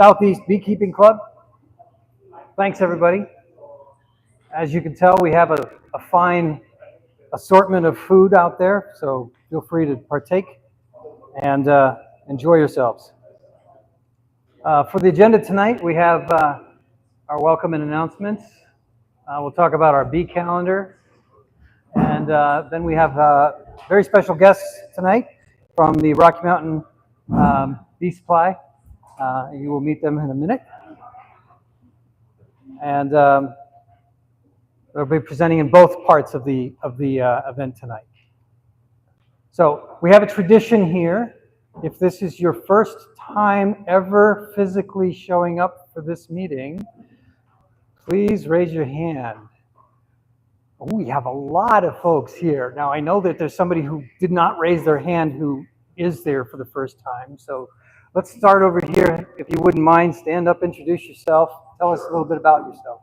Southeast Beekeeping Club. Thanks, everybody. As you can tell, we have a fine assortment of food out there, so feel free to partake and enjoy yourselves. For the agenda tonight, we have our welcome and announcements. We'll talk about our bee calendar, and then we have very special guests tonight from the Rocky Mountain Bee Supply. You will meet them in a minute. And they'll be presenting in both parts of the event tonight. So we have a tradition here. If this is your first time ever physically showing up for this meeting, please raise your hand. Oh, we have a lot of folks here. Now I know that there's somebody who did not raise their hand who is there for the first time. So let's start over here. If you wouldn't mind, stand up, introduce yourself. Tell us a little bit about yourself.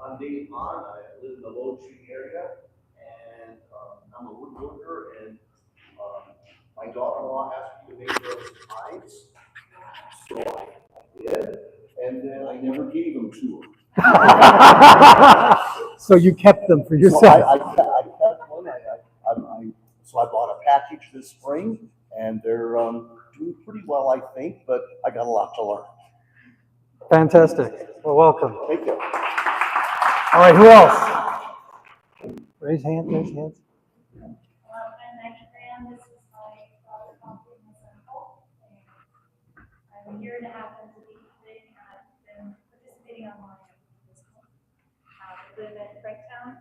I'm Dave Hahn. I live in the Lone Tree area, and I'm a woodworker, and my daughter-in-law asked me to make those hives, so I did, and then I never gave them to her. So you kept them for yourself. So I kept one. So I bought a package this spring, and they're doing pretty well, I think, but I got a lot to learn. Fantastic. Well, welcome. Thank you. All right, who else? Raise hands, raise hands. I'm Maggie Graham. This is my father, Coffee, and my son, Paul. I'm a year and a half into beekeeping. I've been participating online this month. I live in Franktown.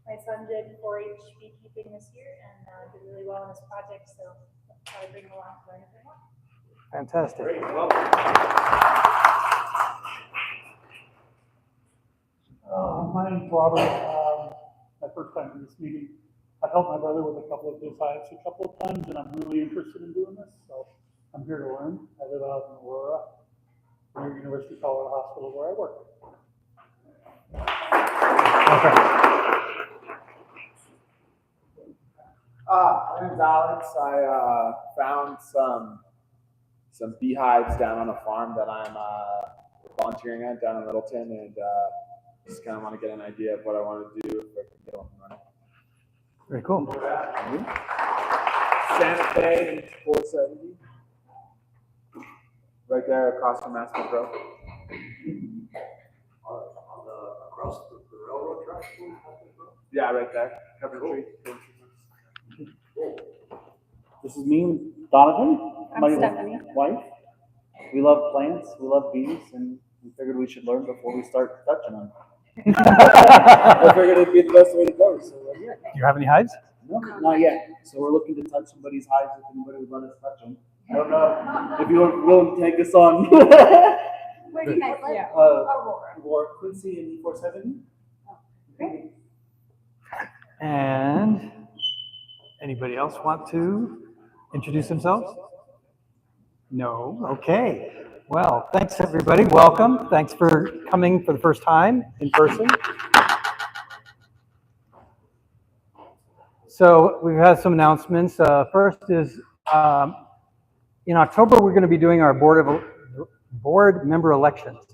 My son did 4-H beekeeping this year and did really well in his project, so I'll probably bring him along to learn a bit more. Fantastic. Great. Welcome. My name's Robert. My first time in this meeting. I've helped my brother with a couple of his hives a couple of times, and I'm really interested in doing this, so I'm here to learn. I live out in Aurora, near University of Colorado Hospital, where I work. My name's Alex. I found some beehives down on a farm that I'm volunteering at down in Littleton, and just kind of want to get an idea of what I want to do if I can get on running. Very cool. Santa Fe and 470, right there across from Aspen Grove. Across the railroad track? Yeah, right there. Cover tree. This is me, Donovan, I'm my Stephanie. wife. We love plants, we love bees, and we figured we should learn before we start touching them. I figured it'd be the best way to go. So yeah. Do you have any hives? No, not yet. So we're looking to touch somebody's hives if anybody would let us touch them. I don't know if you're willing to take us on. Where do you guys live? Aurora, Quincy, and 470. Great. And anybody else want to introduce themselves? No? Okay. Well, thanks everybody. Welcome. Thanks for coming for the first time in person. So we've had some announcements. First is in October we're going to be doing our board member elections.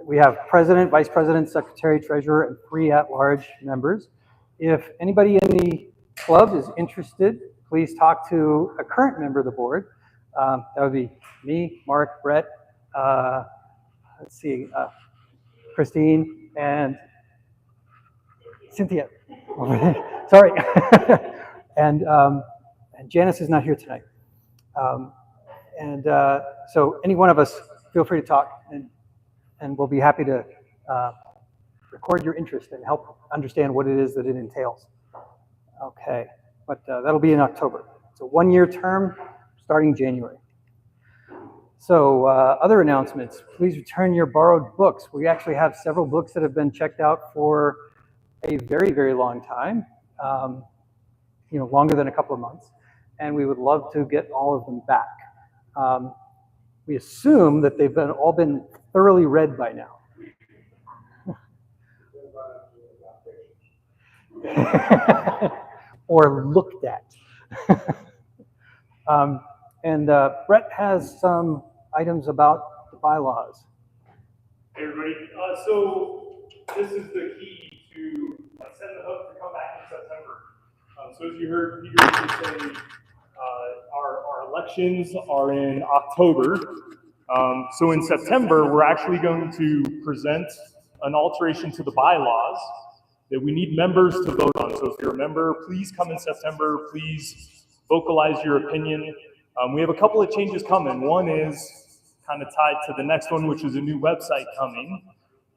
We have president, vice president, secretary, treasurer, and 3 at-large members. If anybody in the club is interested, please talk to a current member of the board. That would be me, Mark, Brett, Christine, and Cynthia. Sorry. and Janice is not here tonight. So any one of us, feel free to talk, and we'll be happy to record your interest and help understand what it is that it entails. Okay, but that'll be in October. It's a 1-year term starting January. So other announcements, please return your borrowed books. We actually have several books that have been checked out for a very, very long time, longer than a couple of months, and we would love to get all of them back. We assume that they've all been thoroughly read by now. Or looked at. Brett has some items about the bylaws. Hey everybody, so this is the key to send the hook to come back in September. So as you heard Peter say, our elections are in October. So in September, we're actually going to present an alteration to the bylaws that we need members to vote on. So if you're a member, please come in September, please vocalize your opinion. We have a couple of changes coming. One is kind of tied to the next one, which is a new website coming.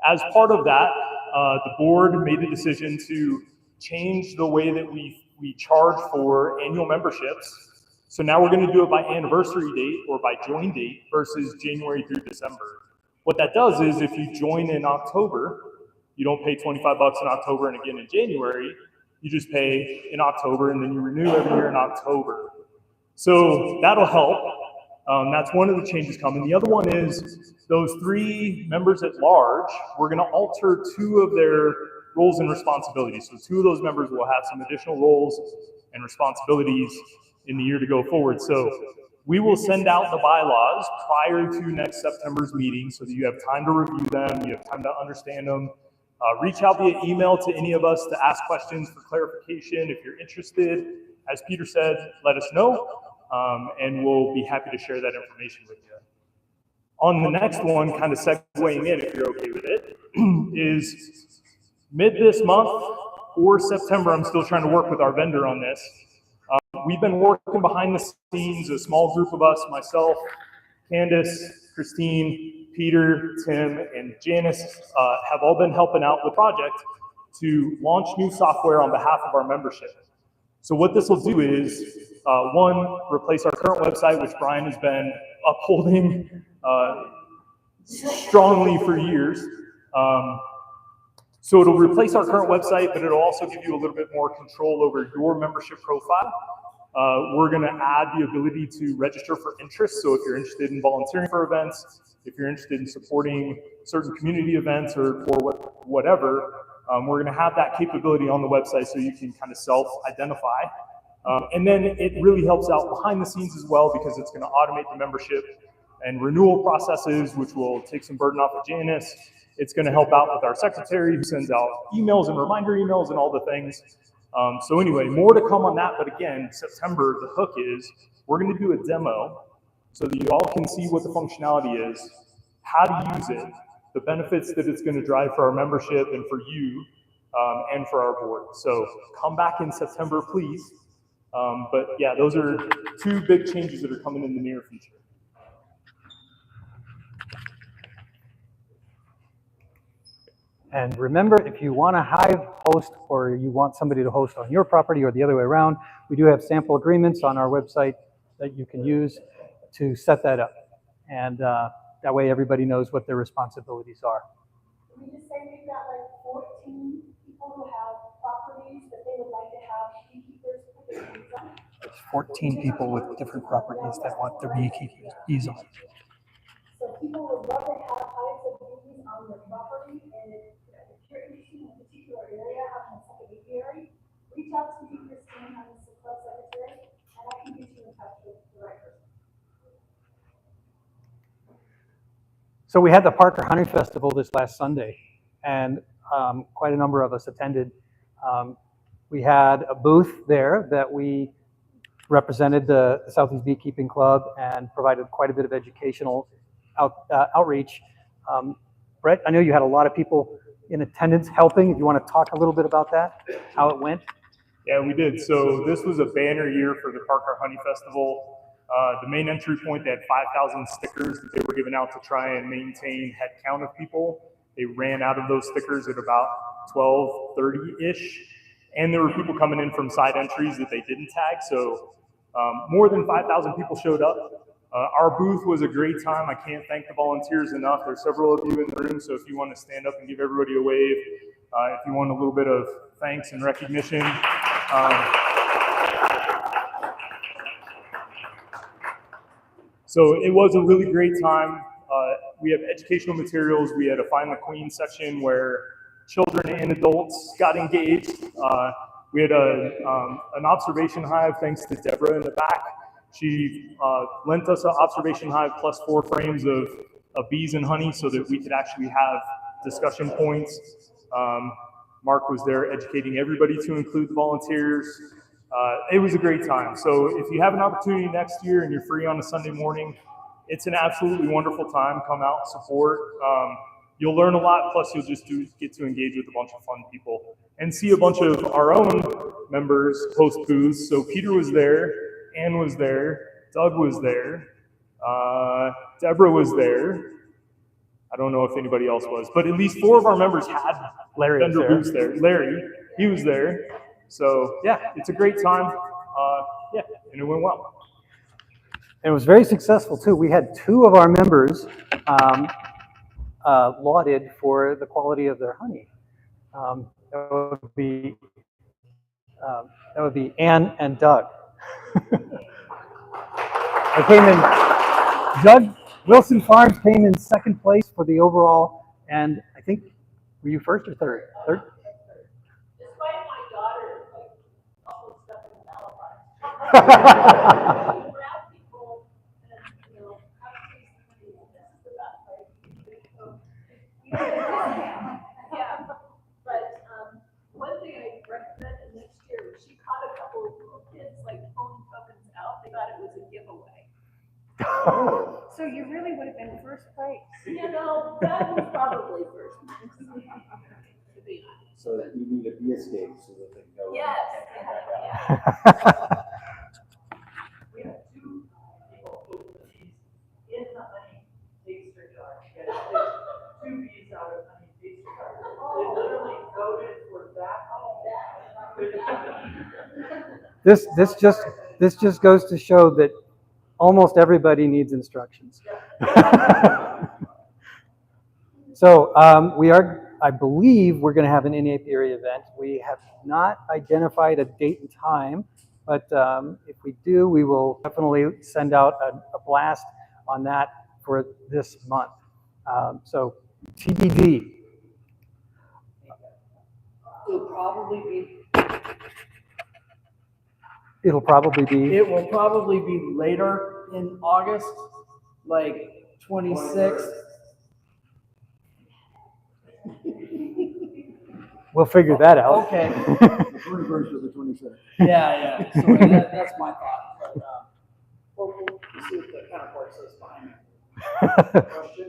As part of that, the board made a decision to change the way that we charge for annual memberships. So now we're going to do it by anniversary date or by join date versus January through December. What that does is if you join in October, you don't pay $25 in October and again in January. You just pay in October and then you renew every year in October. So that'll help. That's one of the changes coming. The other one is those 3 members at large, we're going to alter 2 of their roles and responsibilities. So 2 of those members will have some additional roles and responsibilities in the year to go forward. So we will send out the bylaws prior to next September's meeting so that you have time to review them, you have time to understand them. Reach out via email to any of us to ask questions for clarification. If you're interested, as Peter said, let us know, and we'll be happy to share that information with you. On the next one, kind of segueing in, if you're okay with it, is mid this month or September, I'm still trying to work with our vendor on this. We've been working behind the scenes, a small group of us, myself, Candace, Christine, Peter, Tim, and Janice have all been helping out with the project to launch new software on behalf of our membership. So what this will do is, one, replace our current website, which Brian has been upholding strongly for years. So it'll replace our current website, but it'll also give you a little bit more control over your membership profile. We're going to add the ability to register for interest. So if you're interested in volunteering for events, if you're interested in supporting certain community events or whatever, we're going to have that capability on the website so you can kind of self-identify. And then it really helps out behind the scenes as well because it's going to automate the membership and renewal processes, which will take some burden off of Janice. It's going to help out with our secretary who sends out emails and reminder emails and all the things. So anyway, more to come on that. But again, September, the hook is we're going to do a demo so that you all can see what the functionality is, how to use it, the benefits that it's going to drive for our membership and for you and for our board. So come back in September, please. But yeah, those are 2 big changes that are coming in the near future. And remember, if you want a Hive host or you want somebody to host on your property or the other way around, we do have sample agreements on our website that you can use to set that up. And that way everybody knows what their responsibilities are. Can we just say we've got like 14 people who have properties that they would like to have beekeepers put their bees on? There's 14 people with different properties that want their bees on. So people would love to have hives of bees on their property, and if you're interested in a particular area, having a second apiary, reach out to me, Christine, I'm the club secretary, and I can get you in touch with the right person. So we had the Parker Honey Festival this last Sunday, and quite a number of us attended. We had a booth there that we represented the Southeast Beekeeping Club and provided quite a bit of educational outreach. Brett, I know you had a lot of people in attendance helping. If you want to talk a little bit about that, how it went? Yeah, we did. So this was a banner year for the Parker Honey Festival. The main entry point, they had 5,000 stickers that they were giving out to try and maintain head count of people. They ran out of those stickers at about 12:30-ish. And there were people coming in from side entries that they didn't tag. So more than 5,000 people showed up. Our booth was a great time. I can't thank the volunteers enough. There's several of you in the room, so if you want to stand up and give everybody a wave, if you want a little bit of thanks and recognition. So it was a really great time. We have educational materials. We had a Find the Queen section where children and adults got engaged. We had an observation hive, thanks to Deborah in the back. She lent us an observation hive plus 4 frames of bees and honey so that we could actually have discussion points. Mark was there educating everybody to include the volunteers. It was a great time. So if you have an opportunity next year and you're free on a Sunday morning, it's an absolutely wonderful time. Come out, support. You'll learn a lot, plus you'll just get to engage with a bunch of fun people and see a bunch of our own members host booths. So Peter was there, Ann was there, Doug was there, Deborah was there. I don't know if anybody else was, but at least 4 of our members had Larry was vendor there. booths there. Larry, he was there. So yeah, it's a great time. Yeah, and it went well. And it was very successful too. We had 2 of our members lauded for the quality of their honey. That would be Ann and Doug. I came in. Doug Wilson Farms came in 2nd place for the overall, and I think were you 1st or 3rd? 3rd. Despite my daughter, like, almost stuff in Halifax. Grab people and, you know, have a taste of honey. This is the best, right? So, yeah. But one thing I recommend next year, she caught a couple of little kids like pulling pumpkins out. They thought it was a giveaway. So you really would have been first place. You know, that was probably first place. To be honest. So that you need a bee escape so that they can go. Yes. And come back out. We have 2 people who bees in the honey taster jar. Get 2 bees out of honey taster jar. They literally voted for that. This just goes to show that almost everybody needs instructions. So I believe we're going to have an in-apiary event. We have not identified a date and time, but if we do, we will definitely send out a blast on that for this month. So TBD. It'll probably be. It'll probably be. It will probably be later in August, like 26th. We'll figure that out. Okay. The 21st or the 26th. Yeah. So that's my thought. But we'll see what the counterpart says behind it. Question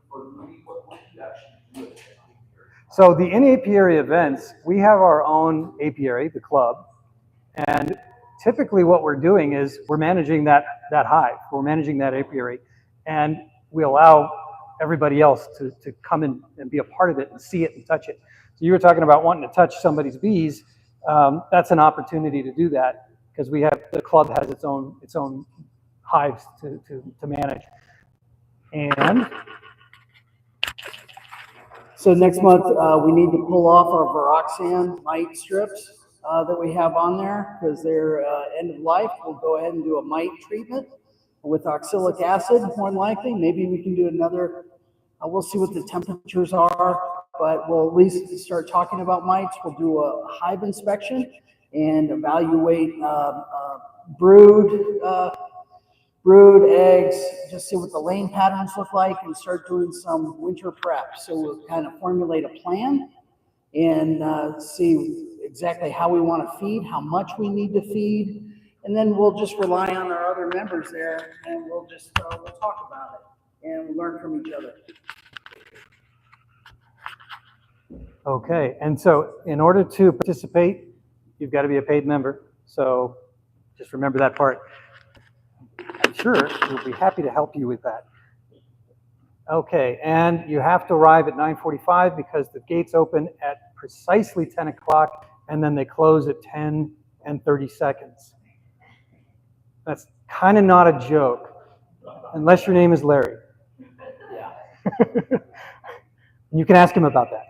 for me, what would you actually do with it? So the in-apiary events, we have our own apiary, the club, and typically what we're doing is we're managing that hive, we're managing that apiary, and we allow everybody else to come in and be a part of it and see it and touch it. So you were talking about wanting to touch somebody's bees. That's an opportunity to do that because the club has its own hives to manage. And So next month, we need to pull off our Viroxan mite strips that we have on there because they're end of life. We'll go ahead and do a mite treatment with oxalic acid, more than likely. Maybe we can do another, we'll see what the temperatures are, but we'll at least start talking about mites. We'll do a hive inspection and evaluate brood, eggs, just see what the laying patterns look like and start doing some winter prep. So we'll kind of formulate a plan and see exactly how we want to feed, how much we need to feed, and then we'll just rely on our other members there and we'll just we'll talk about it and we'll learn from each other. okay, and so in order to participate, you've got to be a paid member. So just remember that part. I'm sure we'll be happy to help you with that. Okay, and you have to arrive at 9:45 because the gates open at precisely 10 o'clock and then they close at 10 and 30 seconds. That's kind of not a joke, unless your name is Larry. You can ask him about that.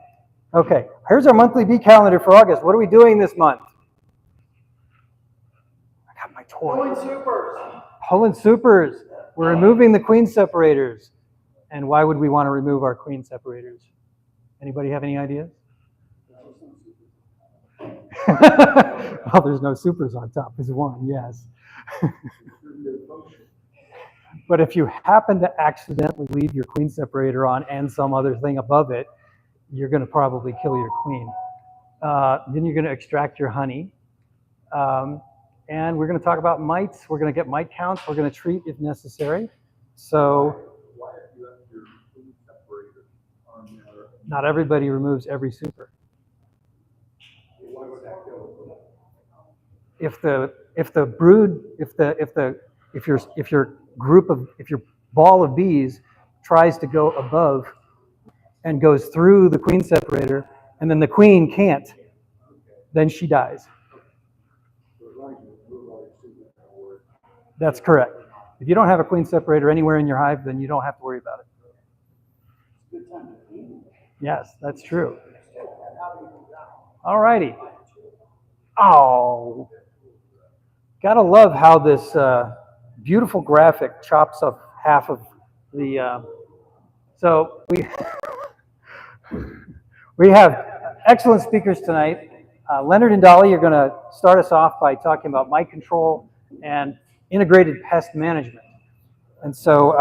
Okay, here's our monthly bee calendar for August. What are we doing this month? I got my toy. Going supers. Poland supers. We're removing the queen separators. And why would we want to remove our queen separators? Anybody have any ideas? Well, there's no supers on top is one, yes. But if you happen to accidentally leave your queen separator on and some other thing above it, you're going to probably kill your queen. Then you're going to extract your honey. And we're going to talk about mites. We're going to get mite counts. We're going to treat if necessary. So not everybody removes every super. If your ball of bees tries to go above and goes through the queen separator, and then the queen can't, then she dies. That's correct. If you don't have a queen separator anywhere in your hive, then you don't have to worry about it. Yes, that's true. All righty. Oh, gotta love how this beautiful graphic chops up half of the. So we have excellent speakers tonight. Leonard and Dolly are going to start us off by talking about mite control and integrated pest management. And so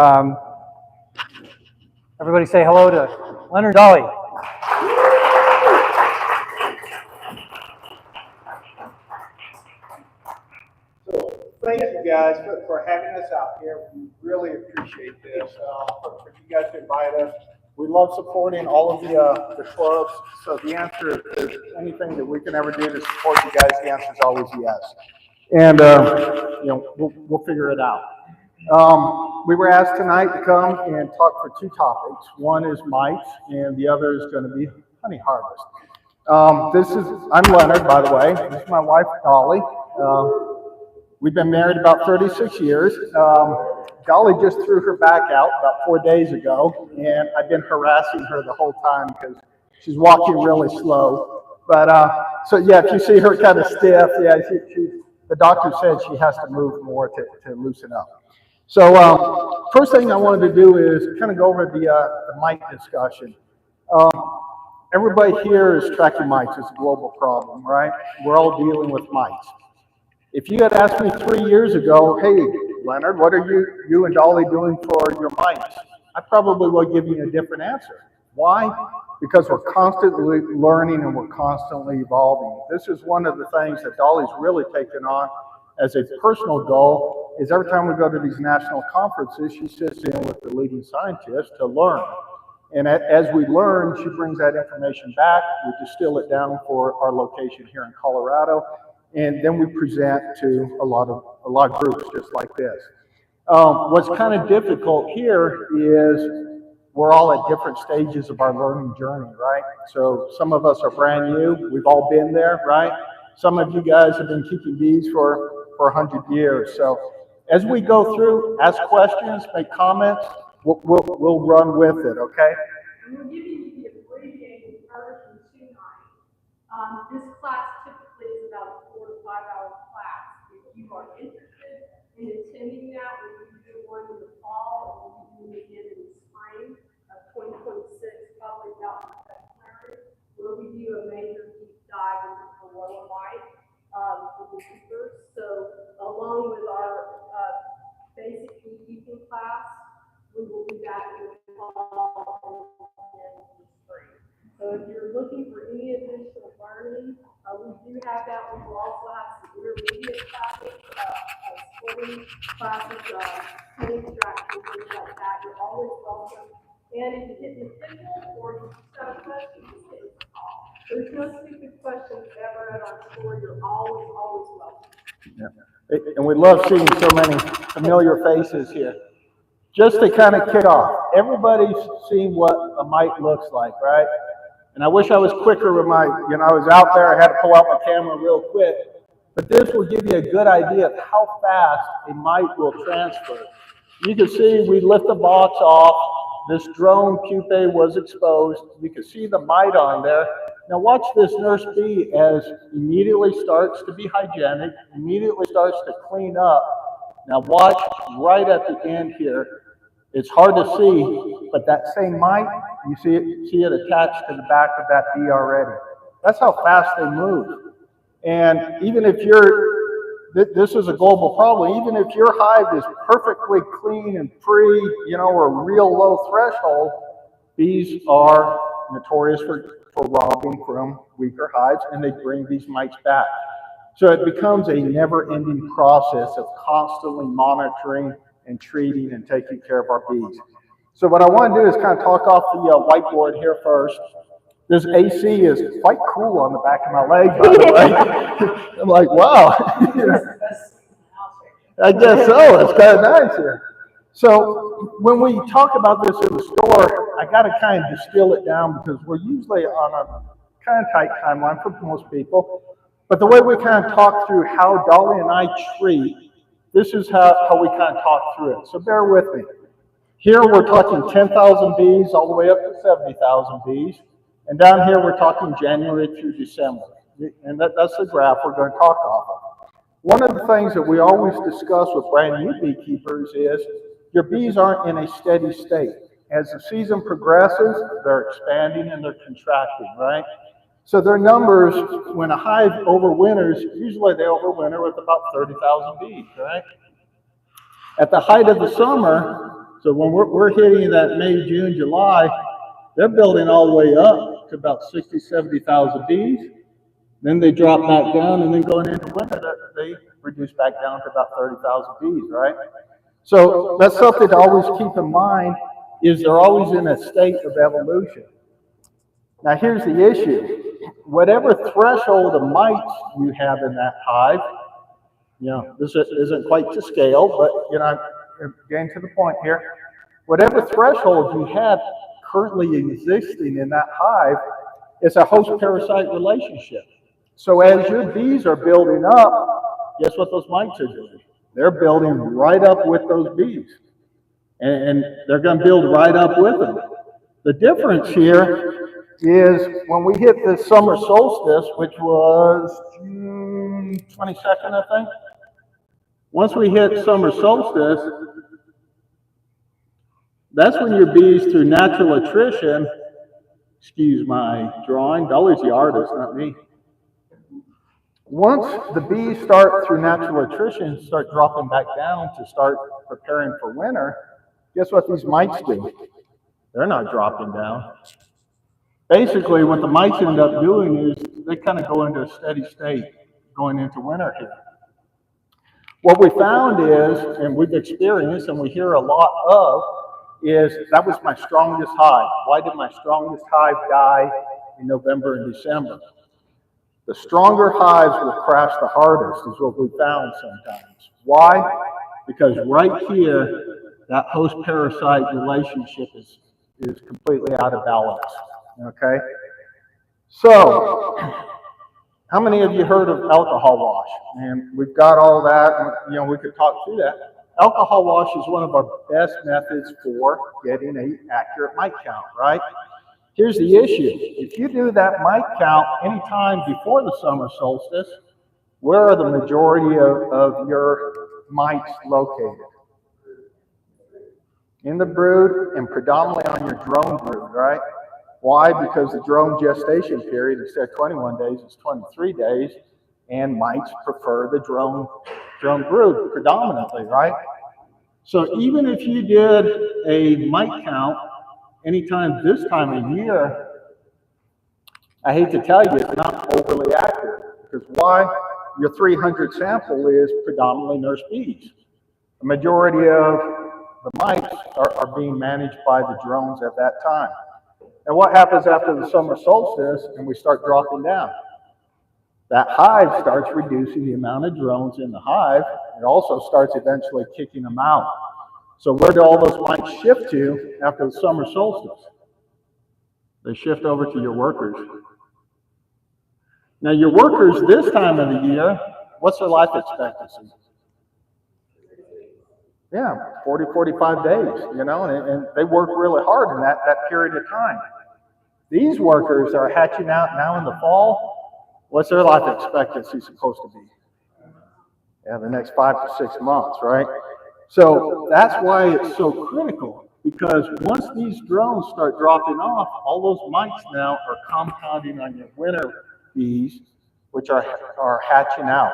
everybody say hello to Leonard and Dolly. Thank you guys for having us out here. We really appreciate this. For you guys to invite us. We love supporting all of the clubs. So the answer is anything that we can ever do to support you guys, the answer is always yes. And we'll figure it out. We were asked tonight to come and talk for two topics. One is mites, and the other is going to be honey harvest. I'm Leonard, by the way. This is my wife, Dolly. We've been married about 36 years. Dolly just threw her back out about 4 days ago, and I've been harassing her the whole time because she's walking really slow. But so yeah, if you see her kind of stiff, yeah, the doctor said she has to move more to loosen up. So first thing I wanted to do is kind of go over the mite discussion. Everybody here is tracking mites. It's a global problem, right? We're all dealing with mites. If you had asked me 3 years ago, hey, Leonard, what are you and Dolly doing for your mites? I probably would give you a different answer. Why? Because we're constantly learning and we're constantly evolving. This is one of the things that Dolly's really taken on as a personal goal, is every time we go to these national conferences, she sits in with the leading scientists to learn. And as we learn, she brings that information back. We distill it down for our location here in Colorado. And then we present to a lot of groups just like this. What's kind of difficult here is we're all at different stages of our learning journey, right? So some of us are brand new. We've all been there, right? Some of you guys have been keeping bees for 100 years. So as we go through, ask questions, make comments, we'll run with it, okay? We're giving you the abbreviated version tonight. This class typically is about a 4 to 5 hour class. If you are interested in attending that, we can do one in the fall, and we'll be doing it again in the spring of 2026, probably about in February, where we do a major deep dive into the lower mite for the beekeepers. So along with our basic beekeeping class, we will do that in the fall and in the spring. So if you're looking for any additional learning, we do have that. We will also have some intermediate classes, sporting classes, honey extraction, things like that. You're always welcome. And if you get the signal or you just have a question, just give us a call. There's no stupid questions ever at our store. You're always welcome. Yeah. And we love seeing so many familiar faces here. Just to kind of kick off, everybody's seen what a mite looks like, right? And I wish I was quicker with I was out there, I had to pull out my camera real quick. But this will give you a good idea of how fast a mite will transfer. You can see we lift the box off. This drone pupae was exposed. You can see the mite on there. Now watch this nurse bee as immediately starts to be hygienic, immediately starts to clean up. Now watch right at the end here. It's hard to see, but that same mite, you see it attached to the back of that bee already. That's how fast they move. And even if this is a global problem, even if your hive is perfectly clean and free, you know, or real low threshold, bees are notorious for robbing from weaker hives, and they bring these mites back. So it becomes a never-ending process of constantly monitoring and treating and taking care of our bees. So what I want to do is kind of talk off the whiteboard here first. This AC is quite cool on the back of my leg, by the way. I'm like, wow. I guess so. It's kind of nice here. So when we talk about this in the store, I got to kind of distill it down because we're usually on a kind of tight timeline for most people. But the way we kind of talk through how Dolly and I treat, this is how we kind of talk through it. So bear with me. Here we're talking 10,000 bees all the way up to 70,000 bees. And down here we're talking January through December. And that's the graph we're going to talk off of. One of the things that we always discuss with brand new beekeepers is your bees aren't in a steady state. As the season progresses, they're expanding and they're contracting, right? So their numbers, when a hive overwinters, usually they overwinter with about 30,000 bees, right? At the height of the summer, so when we're hitting that May, June, July, they're building all the way up to about 60, 70,000 bees. Then they drop back down, and then going into winter, they reduce back down to about 30,000 bees, right? So that's something to always keep in mind, is they're always in a state of evolution. Now here's the issue. Whatever threshold of mites you have in that hive, you know, this isn't quite to scale, but you know, I'm getting to the point here. Whatever threshold you have currently existing in that hive is a host-parasite relationship. So as your bees are building up, guess what those mites are doing? They're building right up with those bees. And they're going to build right up with them. The difference here is when we hit the summer solstice, which was June 22nd, I think. Once we hit summer solstice, that's when your bees, through natural attrition, excuse my drawing, Dolly's the artist, not me. Once the bees start, through natural attrition, start dropping back down to start preparing for winter, guess what these mites do? They're not dropping down. Basically, what the mites end up doing is they kind of go into a steady state going into winter here. What we found is, and we've experienced and we hear a lot of, is that was my strongest hive. Why did my strongest hive die in November and December? The stronger hives will crash the hardest, is what we found sometimes. Why? Because right here, that host-parasite relationship is completely out of balance, okay? So, how many of you heard of alcohol wash? And we've got all that, and, you know, we could talk through that. Alcohol wash is one of our best methods for getting an accurate mite count, right? Here's the issue. If you do that mite count anytime before the summer solstice, where are the majority of your mites located? In the brood and predominantly on your drone brood, right? Why? Because the drone gestation period, instead of 21 days, is 23 days, and mites prefer the drone brood predominantly, right? So even if you did a mite count anytime this time of year, I hate to tell you, it's not overly accurate. Because why? Your 300 sample is predominantly nurse bees. The majority of the mites are being managed by the drones at that time. And what happens after the summer solstice and we start dropping down? That hive starts reducing the amount of drones in the hive. It also starts eventually kicking them out. So where do all those mites shift to after the summer solstice? They shift over to your workers. Now your workers this time of the year, what's their life expectancy? Yeah, 40, 45 days, you know, and they work really hard in that period of time. These workers are hatching out now in the fall. What's their life expectancy supposed to be? Yeah, the next 5 to 6 months, right? So that's why it's so critical, because once these drones start dropping off, all those mites now are compounding on your winter bees, which are hatching out.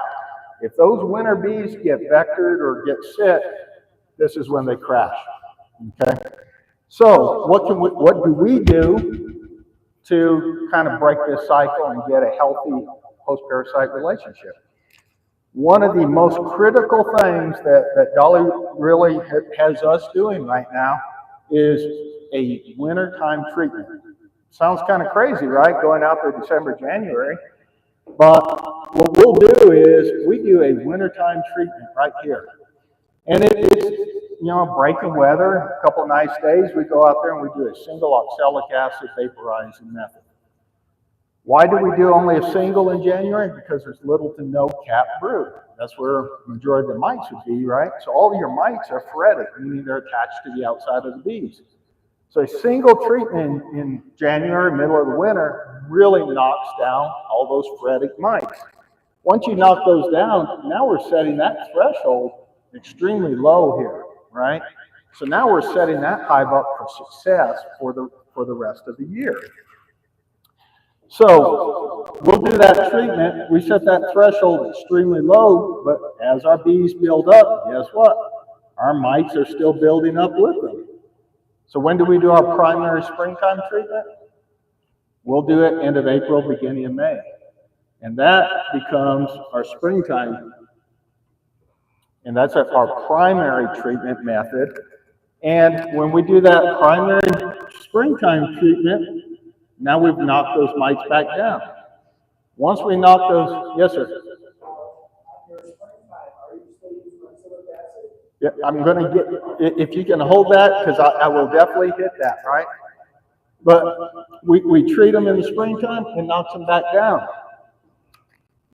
If those winter bees get vectored or get sick, this is when they crash. Okay. So what do we do to kind of break this cycle and get a healthy host-parasite relationship? One of the most critical things that Dolly really has us doing right now is a wintertime treatment. Sounds kind of crazy, right? Going out there December, January. But what we'll do is we do a wintertime treatment right here. And it's, breaking weather, a couple of nice days, we go out there and we do a single oxalic acid vaporizing method. Why do we do only a single in January? Because there's little to no capped brood. That's where the majority of the mites would be, right? So all of your mites are phoretic, meaning they're attached to the outside of the bees. So a single treatment in January, middle of the winter, really knocks down all those phoretic mites. Once you knock those down, now we're setting that threshold extremely low here, right? So now we're setting that hive up for success for the rest of the year. So we'll do that treatment. We set that threshold extremely low, but as our bees build up, guess what? Our mites are still building up with them. So when do we do our primary springtime treatment? We'll do it end of April, beginning of May. And that becomes our springtime. And that's our primary treatment method. And when we do that primary springtime treatment, now we've knocked those mites back down. Once we knock those, yes, sir. Yeah, I'm going to get, if you can hold that, because I will definitely hit that, right? But we treat them in the springtime and knocks them back down.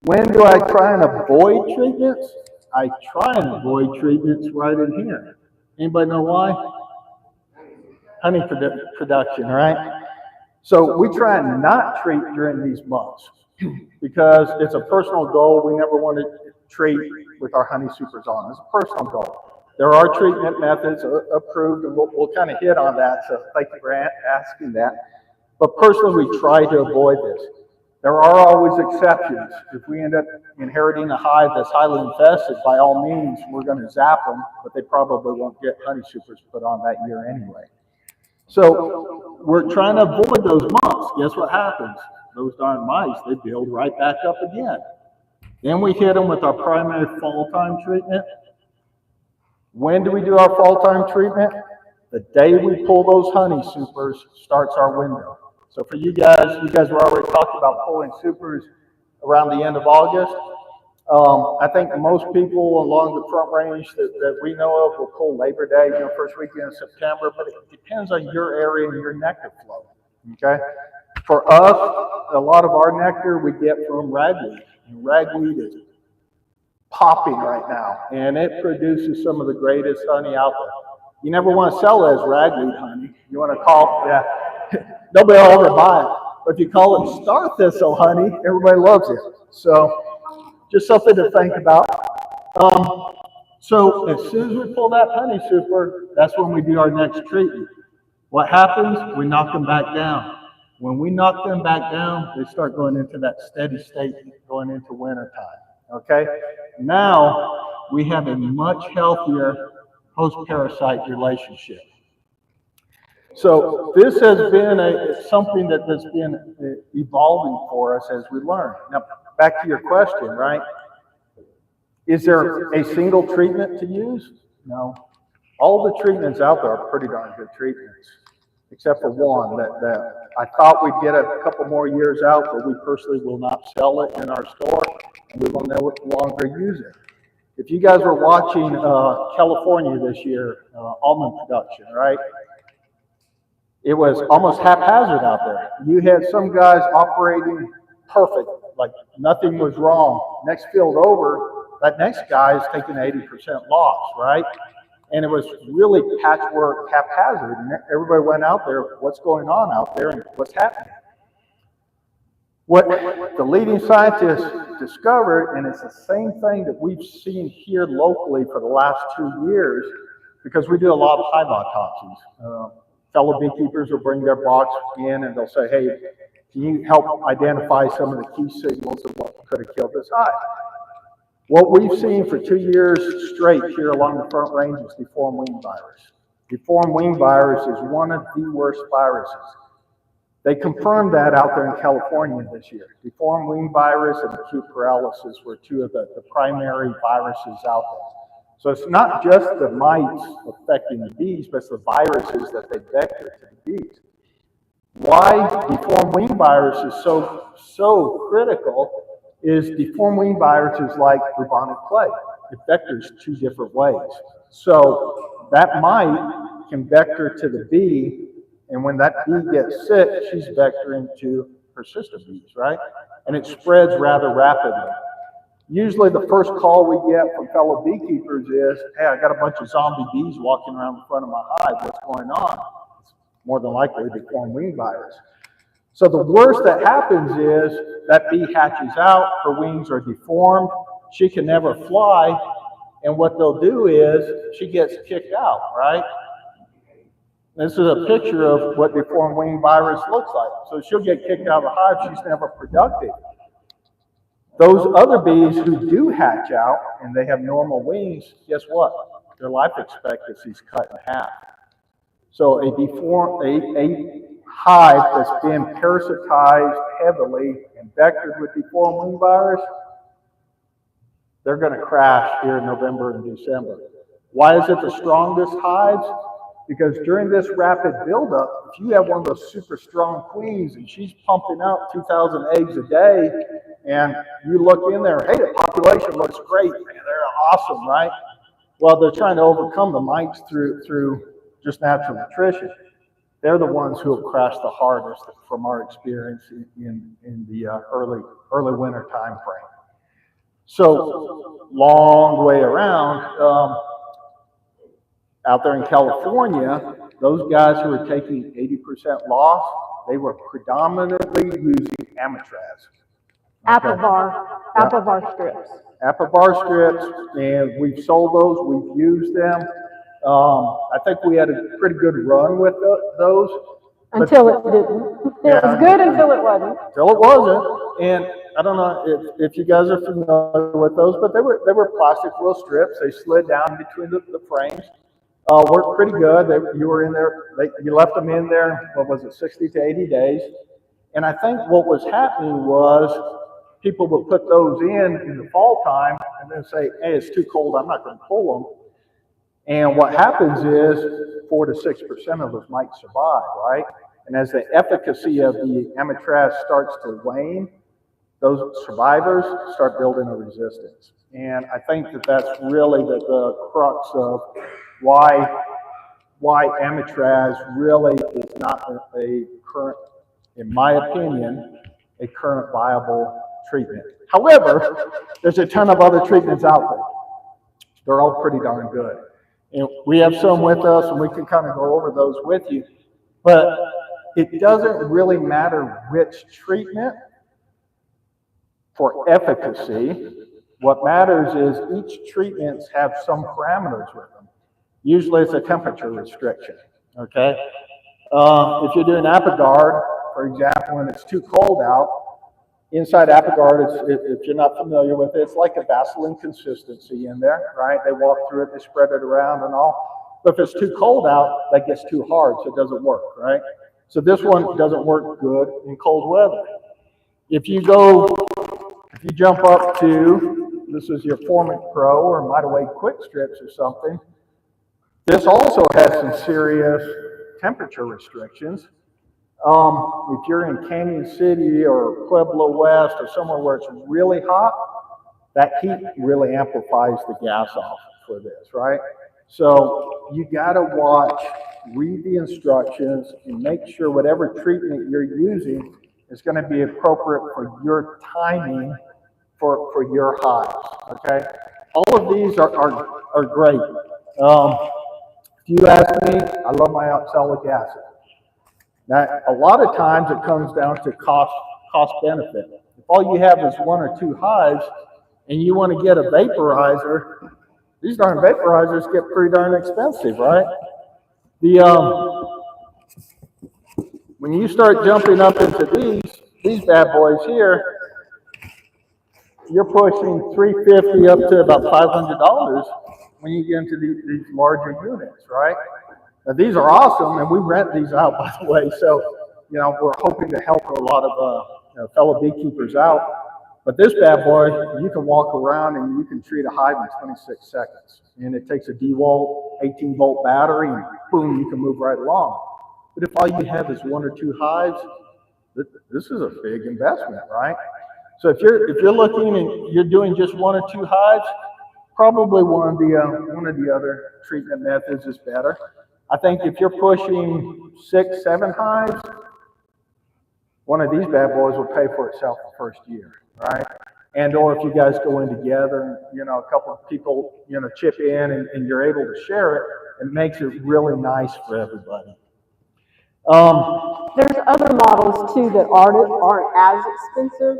When do I try and avoid treatments? I try and avoid treatments right in here. Anybody know why? Honey production, right? So we try and not treat during these months because it's a personal goal. We never want to treat with our honey supers on. It's a personal goal. There are treatment methods approved, and we'll kind of hit on that, so thank you for asking that. But personally, we try to avoid this. There are always exceptions. If we end up inheriting a hive that's highly infested, by all means, we're going to zap them, but they probably won't get honey supers put on that year anyway. So we're trying to avoid those months. Guess what happens? Those darn mice, they build right back up again. Then we hit them with our primary fall time treatment. When do we do our fall time treatment? The day we pull those honey supers starts our window. So for you guys were already talking about pulling supers around the end of August. I think most people along the Front Range that we know of will pull Labor Day, first weekend of September, but it depends on your area and your nectar flow, okay? For us, a lot of our nectar we get from ragweed, and ragweed is popping right now, and it produces some of the greatest honey out there. You never want to sell it as ragweed honey. You want to call, nobody will ever buy it. But if you call it star thistle honey, everybody loves it. So just something to think about. So as soon as we pull that honey super, that's when we do our next treatment. What happens? We knock them back down. When we knock them back down, they start going into that steady state, going into winter time. Okay? Now we have a much healthier host-parasite relationship. So this has been something that has been evolving for us as we learn. Now, back to your question, right? Is there a single treatment to use? No. All the treatments out there are pretty darn good treatments, except for one that I thought we'd get a couple more years out, but we personally will not sell it in our store, and we will no longer use it. If you guys were watching California this year, almond production, right? It was almost haphazard out there. You had some guys operating perfect, like nothing was wrong. Next field over, that next guy is taking 80% loss, right? And it was really patchwork, haphazard. And everybody went out there, what's going on out there and what's happening? What the leading scientists discovered, and it's the same thing that we've seen here locally for the last 2 years, because we do a lot of hive autopsies. Fellow beekeepers will bring their box in and they'll say, hey, can Can you help identify some of the key signals of what could have killed this hive? What we've seen for 2 years straight here along the Front Range is deformed wing virus. Deformed wing virus is one of the worst viruses. They confirmed that out there in California this year. Deformed wing virus and acute paralysis were two of the primary viruses out there. So it's not just the mites affecting the bees, but it's the viruses that they vector to the bees. Why deformed wing virus is so critical is deformed wing virus is like bubonic plague. It vectors 2 different ways. So that mite can vector to the bee, and when that bee gets sick, she's vectoring to her sister bees, right? And it spreads rather rapidly. Usually the first call we get from fellow beekeepers is, hey, I got a bunch of zombie bees walking around the front of my hive, what's going on? It's more than likely deformed wing virus. So the worst that happens is that bee hatches out, her wings are deformed, she can never fly, and what they'll do is she gets kicked out, right? This is a picture of what deformed wing virus looks like. So she'll get kicked out of the hive, she's never productive. Those other bees who do hatch out and they have normal wings, guess what? Their life expectancy is cut in half. So a hive that's been parasitized heavily and vectored with deformed wing virus, they're going to crash here in November and December. Why is it the strongest hives? Because during this rapid buildup, if you have one of those super strong queens and she's pumping out 2,000 eggs a day, and you look in there, hey, the population looks great, man, they're awesome, right? Well, they're trying to overcome the mites through just natural nutrition. They're the ones who have crashed the hardest from our experience in the early winter time frame. So, long way around, out there in California, those guys who were taking 80% loss, they were predominantly using Amitraz. Apivar strips. Apivar strips, and we've sold those, we've used them. I think we had a pretty good run with those. Until it didn't. It was good until it wasn't. Until it wasn't. And I don't know if you guys are familiar with those, but they were plastic little strips. They slid down between the frames. Worked pretty good. You were in there, you left them in there, what was it, 60 to 80 days. And I think what was happening was people would put those in the fall time and then say, hey, it's too cold, I'm not going to pull them. And what happens is 4 to 6% of those might survive, right? And as the efficacy of the Amitraz starts to wane, those survivors start building a resistance. And I think that's really the crux of why Amitraz really is not a current, in my opinion, a current viable treatment. However, there's a ton of other treatments out there. They're all pretty darn good. And we have some with us, and we can kind of go over those with you. But it doesn't really matter which treatment for efficacy. What matters is each treatment have some parameters with them. Usually it's a temperature restriction, okay? If you're doing Apigard, for example, and it's too cold out, inside Apigard, if you're not familiar with it, it's like a Vaseline consistency in there, right? They walk through it, they spread it around and all. But if it's too cold out, that gets too hard, so it doesn't work, right? So this one doesn't work good in cold weather. If you jump up to, this is your Formic Pro or Mitaway Quick Strips or something, this also has some serious temperature restrictions. If you're in Canyon City or Pueblo West or somewhere where it's really hot, that heat really amplifies the gas off for this, right? So you gotta watch, read the instructions, and make sure whatever treatment you're using is gonna be appropriate for your timing for your hives, okay? All of these are great. If you ask me, I love my oxalic acid. Now, a lot of times it comes down to cost benefit. If all you have is 1 or 2 hives and you want to get a vaporizer, these darn vaporizers get pretty darn expensive, right? When you start jumping up into these, these bad boys here, you're pushing $350 up to about $500 when you get into these larger units, right? Now, these are awesome, and we rent these out, by the way. So, you know, we're hoping to help a lot of fellow beekeepers out. But this bad boy, you can walk around and you can treat a hive in 26 seconds. And it takes a DeWalt 18-volt battery, and boom, you can move right along. But if all you have is 1 or 2 hives, this is a big investment, right? So if you're looking and you're doing just 1 or 2 hives, probably one of the other treatment methods is better. I think if you're pushing 6, 7 hives, one of these bad boys will pay for itself the first year, right? And or if you guys go in together, you know, a couple of people, you know, chip in and you're able to share it, it makes it really nice for everybody. There's other models too that aren't as expensive.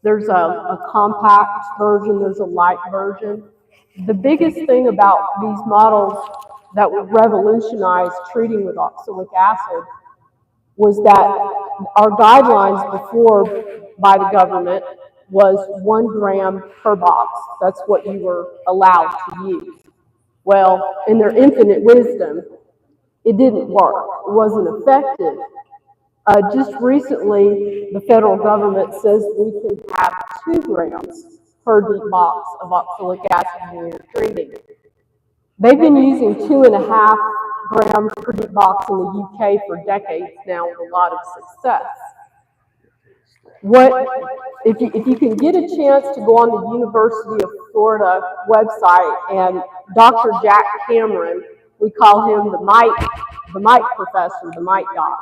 There's a compact version, there's a light version. The biggest thing about these models that would revolutionize treating with oxalic acid was that our guidelines before by the government was 1 gram per box. That's what you were allowed to use. Well, in their infinite wisdom, it didn't work. It wasn't effective. Just recently, the federal government says we can have 2 grams per deep box of oxalic acid when you're treating. They've been using 2.5 grams per deep box in the UK for decades now with a lot of success. If you can get a chance to go on the University of Florida website, and Dr. Jack Cameron, we call him the mite professor, the mite doc.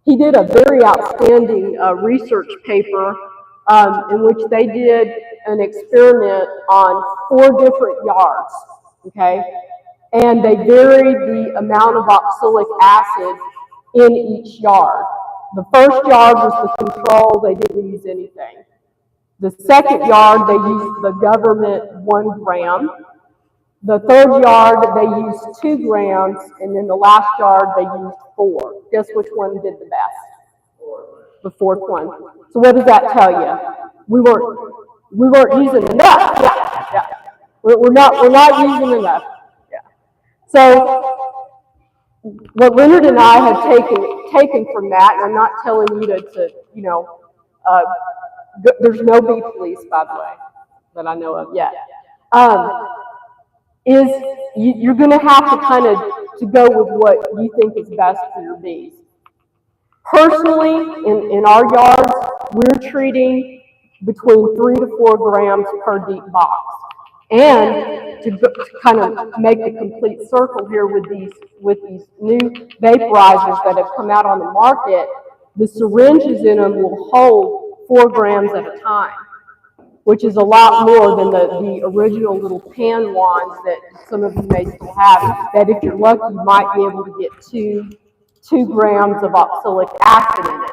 He did a very outstanding research paper in which they did an experiment on 4 different yards, okay? And they varied the amount of oxalic acid in each yard. The first yard was the control, they didn't use anything. The second yard, they used the government 1 gram. The third yard, they used 2 grams, and then the last yard, they used 4. Guess which one did the best? The 4th one. So what does that tell you? We weren't using enough. Yeah. We're not using enough. Yeah. So what Leonard and I have taken from that, and I'm not telling you to you know, there's no bee police, by the way, that I know of yet. Is you're going to have to kind of to go with what you think is best for your bees. Personally, in our yards, we're treating between 3 to 4 grams per deep box. And to kind of make the complete circle here with these new vaporizers that have come out on the market, the syringes in them will hold 4 grams at a time, which is a lot more than the original little pan wands that some of you may still have, that if you're lucky, you might be able to get 2 grams of oxalic acid in it.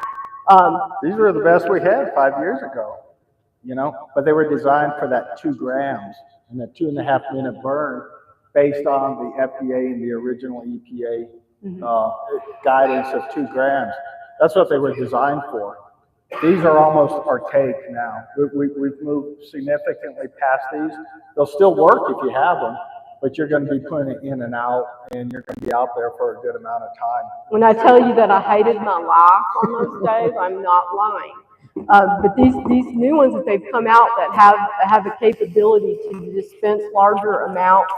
These were the best we had 5 years ago, you know, but they were designed for that 2 grams and that 2.5 minute burn based on the FDA and the original EPA guidance of 2 grams. That's what they were designed for. These are almost archaic now. We've moved significantly past these. They'll still work if you have them, but you're going to be putting it in and out, and you're going to be out there for a good amount of time. When I tell you that I hated my life on those days, I'm not lying. But these new ones that they've come out that have the capability to dispense larger amounts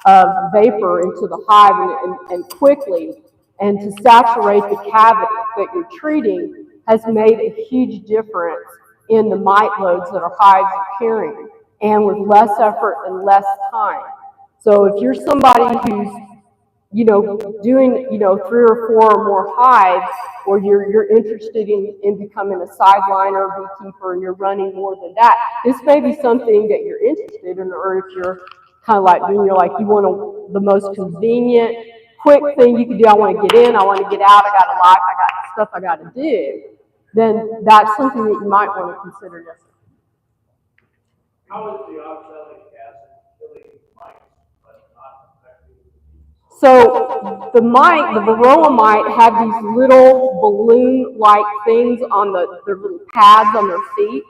of vapor into the hive and quickly, and to saturate the cavity that you're treating, has made a huge difference in the mite loads that our hives are carrying, and with less effort and less time. So if you're somebody who's, you know, doing, you know, 3 or 4 or more hives, or you're interested in becoming a sideliner beekeeper and you're running more than that, this may be something that you're interested in, or if you're kind of like me, you're like, you want the most convenient, quick thing you can do. I want to get in, I want to get out, I got a life, I got stuff I got to do. Then that's something that you might want to consider this. How is the oxalic acid killing mites but not affecting the bees? So the varroa mite have these little balloon-like things on their little pads on their feet.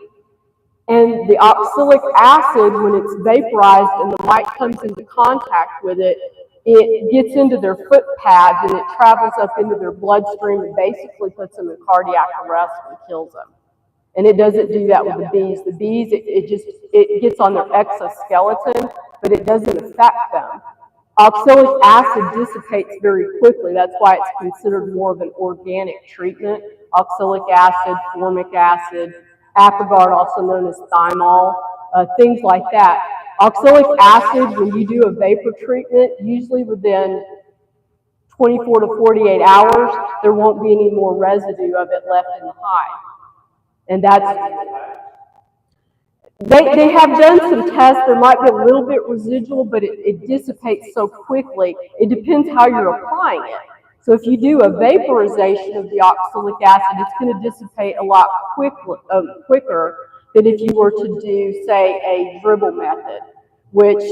And the oxalic acid, when it's vaporized and the mite comes into contact with it, it gets into their foot pads and it travels up into their bloodstream and basically puts them in cardiac arrest and kills them. And it doesn't do that with the bees. The bees, it gets on their exoskeleton, but it doesn't affect them. Oxalic acid dissipates very quickly. That's why it's considered more of an organic treatment. Oxalic acid, formic acid, Apricot, also known as thymol, things like that. Oxalic acid, when you do a vapor treatment, usually within 24 to 48 hours, there won't be any more residue of it left in the hive. And they have done some tests. There might be a little bit residual, but it dissipates so quickly. It depends how you're applying it. So if you do a vaporization of the oxalic acid, it's going to dissipate a lot quicker than if you were to do, say, a dribble method, which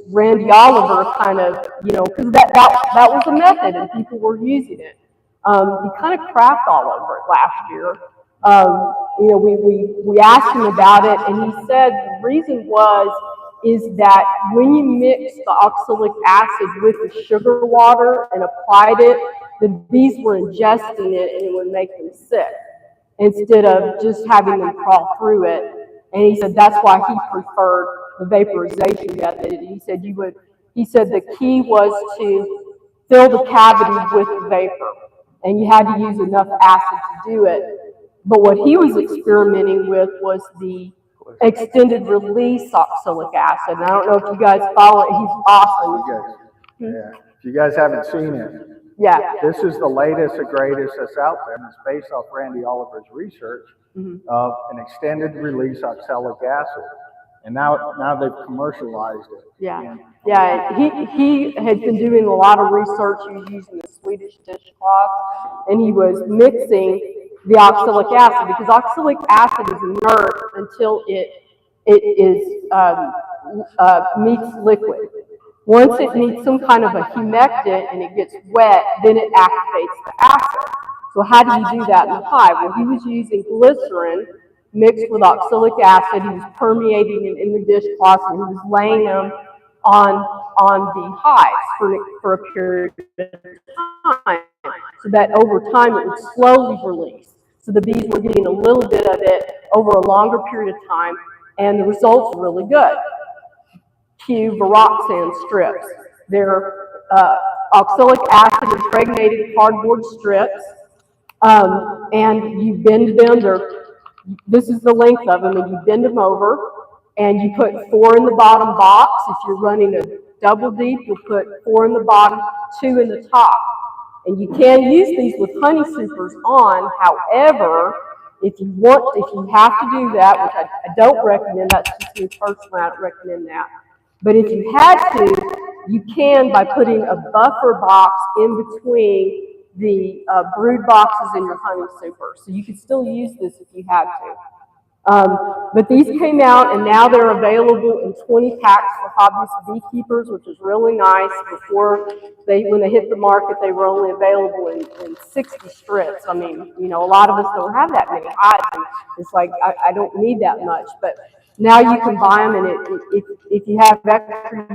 Randy Oliver kind of, because that was a method and people were using it. He kind of crapped all over it last year. We asked him about it, and he said the reason is that when you mix the oxalic acid with the sugar water and applied it, the bees were ingesting it and it would make them sick instead of just having them crawl through it. And he said that's why he preferred the vaporization method. He said the key was to fill the cavity with the vapor, and you had to use enough acid to do it. But what he was experimenting with was the extended release oxalic acid. And I don't know if you guys follow it. He's awesome. Yeah. If you guys haven't seen it, this is the latest and greatest that's out there. And it's based off Randy Oliver's research of an extended release oxalic acid. And now they've commercialized it. He had been doing a lot of research. He was using the Swedish dishcloth, and he was mixing the oxalic acid because oxalic acid is inert until it meets liquid. Once it meets some kind of a humectant and it gets wet, then it activates the acid. So how do you do that in the hive? Well, he was using glycerin mixed with oxalic acid. He was permeating it in the dishcloth, and he was laying them on the hives for a period of time, so that over time it would slowly release. So the bees were getting a little bit of it over a longer period of time, and the results were really good. Cue Viroxan strips. They're oxalic acid impregnated cardboard strips, and you bend them. This is the length of them, and you bend them over, and you put 4 in the bottom box. If you're running a double deep, you'll put 4 in the bottom, 2 in the top. And you can use these with honey supers on. However, if you have to do that, which I don't recommend, that's just me personally, I don't recommend that. But if you had to, you can by putting a buffer box in between the brood boxes and your honey super. So you could still use this if you had to. But these came out, and now they're available in 20 packs for hobbyist beekeepers, which is really nice. Before when they hit the market, they were only available in 60 strips. I mean, a lot of us don't have that many hives, and it's like I don't need that much. But now you can buy them, and if you have extra,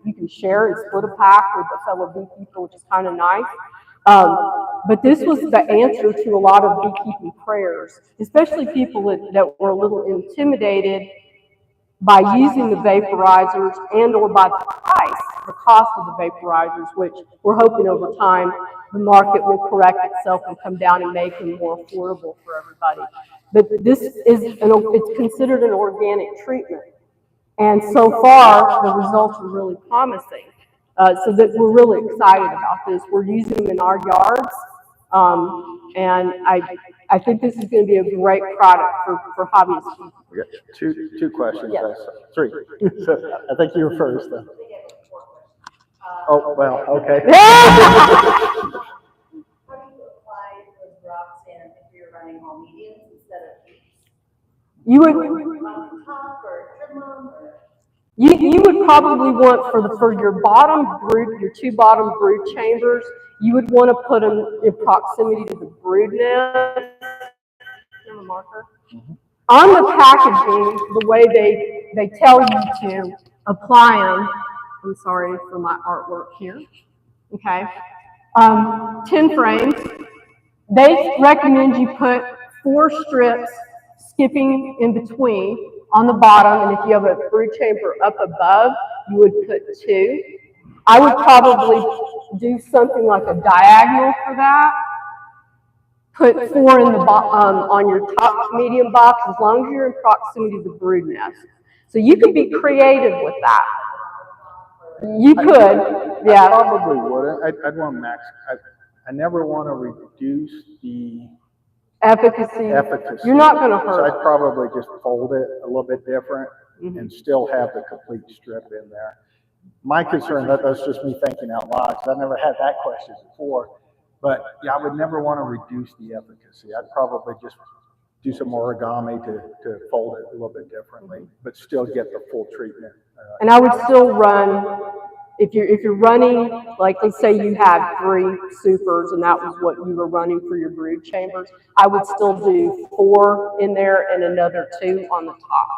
you can share and split a pack with a fellow beekeeper, which is kind of nice. But this was the answer to a lot of beekeeping prayers, especially people that were a little intimidated by using the vaporizers and or by the cost of the vaporizers, which we're hoping over time the market will correct itself and come down and make them more affordable for everybody. But it's considered an organic treatment. And so far, the results are really promising. So that we're really excited about this. We're using them in our yards, and I think this is going to be a great product for hobbyists. We got two questions. Yes. 3. So I think you were first. Then. Oh well, okay. How do you apply those Viroxan if you're running all mediums instead of bees? You would on top or trim them or? You would probably want for your bottom brood, your two bottom brood chambers, you would want to put them in proximity to the brood nest. You have a marker? On the packaging, the way they tell you to apply them, I'm sorry for my artwork here, okay? 10 frames, they recommend you put 4 strips skipping in between on the bottom, and if you have a brood chamber up above, you would put 2. I would probably do something like a diagonal for that. Put 4 in the on your top medium box as long as you're in proximity to the brood nest. So you could be creative with that. You could, yeah. I probably wouldn't. I'd want to max. I never want to reduce the efficacy. You're not going to hurt. So I'd probably just fold it a little bit different and still have the complete strip in there. My concern, that's just me thinking out loud, because I've never had that question before. But yeah, I would never want to reduce the efficacy. I'd probably just do some origami to fold it a little bit differently, but still get the full treatment. And I would still run, if you're running, like let's say you had 3 supers and that was what you were running for your brood chambers, I would still do 4 in there and another 2 on the top,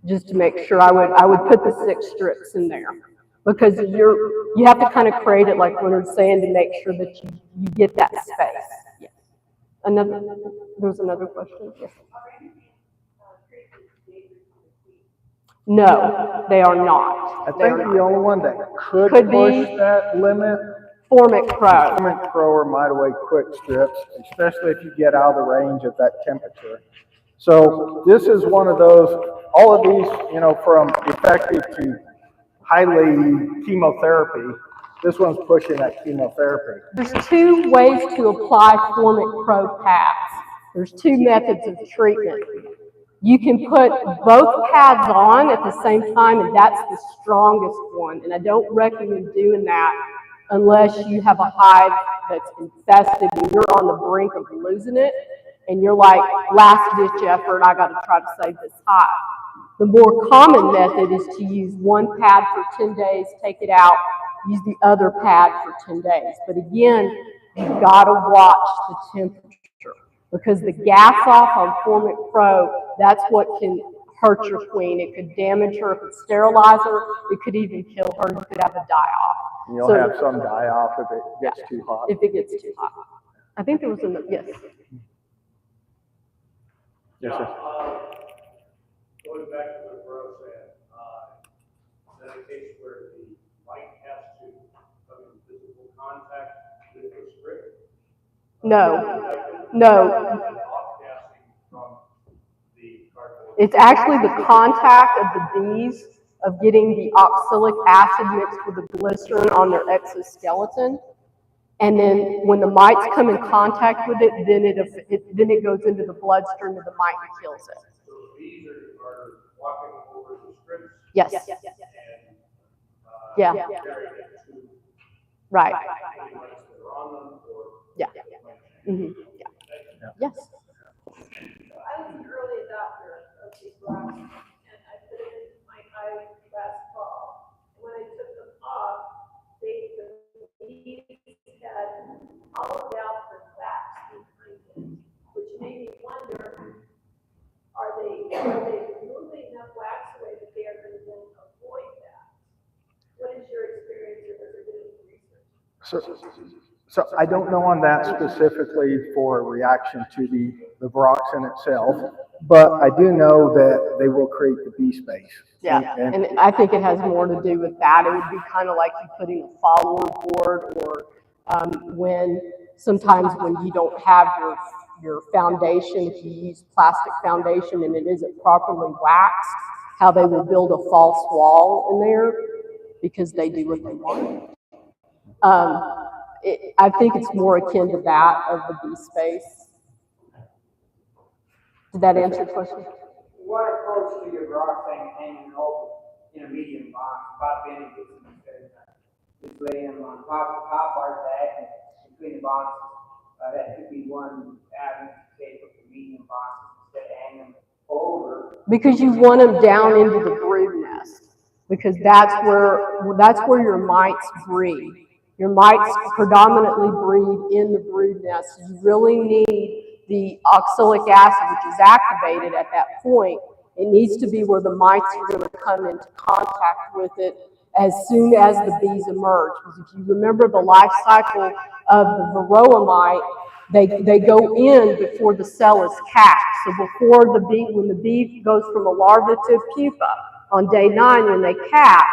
just to make sure. I would put the 6 strips in there, because you have to kind of create it like Leonard's saying to make sure that you get that space. Yes. There's another question. Yes. No, they are not. I think the only one that could push that limit, Formic Pro. Formic Pro or Mitaway Quick Strips, especially if you get out of the range of that temperature. So this is one of those, all of these, from effective to highly chemotherapy, this one's pushing that chemotherapy. There's 2 ways to apply Formic Pro pads. There's 2 methods of treatment. You can put both pads on at the same time, and that's the strongest one. And I don't recommend doing that unless you have a hive that's infested and you're on the brink of losing it, and you're like, last ditch effort, I got to try to save this hive. The more common method is to use one pad for 10 days, take it out, use the other pad for 10 days. But again, you've got to watch the temperature, because the gas off on Formic Pro, that's what can hurt your queen. It could damage her if it's sterilizer. It could even kill her. You could have a die-off. You'll have some die-off if it gets too hot. If it gets too hot. I think there was another, yes. Yes, sir. Going back to what Bro said, is that a case where the light has to come in physical contact with the strip? No. It's actually the contact of the bees of getting the oxalic acid mixed with the glycerin on their exoskeleton. And then when the mites come in contact with it, then it goes into the bloodstream of the mite and kills it. So the bees are walking over the strips? Yes. And, Yeah. Right. Yeah. Mm-hmm. Yeah. Yes. I was an early adopter of these rocks, and I put it in my hive last fall. When I took them off, the bees had hollowed out the wax behind it, which made me wonder, are they removing enough wax away that they are going to then avoid that? What is your experience of ever doing research? So I don't know on that specifically for reaction to the Viroxin itself, but I do know that they will create the bee space. Yeah, and I think it has more to do with that. It would be kind of like you putting a follower board, or sometimes when you don't have your foundation, if you use plastic foundation and it isn't properly waxed, how they will build a false wall in there because they do what they want. I think it's more akin to that of the bee space. Did that answer your question? What approach do you rock thing hanging open in a medium box, about bending it instead of just laying them on top part back and between the boxes? That could be one avenue to take with the medium boxes instead of hanging them over. Because you want them down into the brood nest. because that's where your mites breed. Your mites predominantly breed in the brood nest. You really need the oxalic acid, which is activated at that point. It needs to be where the mites are going to come into contact with it as soon as the bees emerge. Because if you remember the life cycle of the varroa mite, they go in before the cell is capped. So before the bee, when the bee goes from a larva to a pupa, on day 9 when they cap,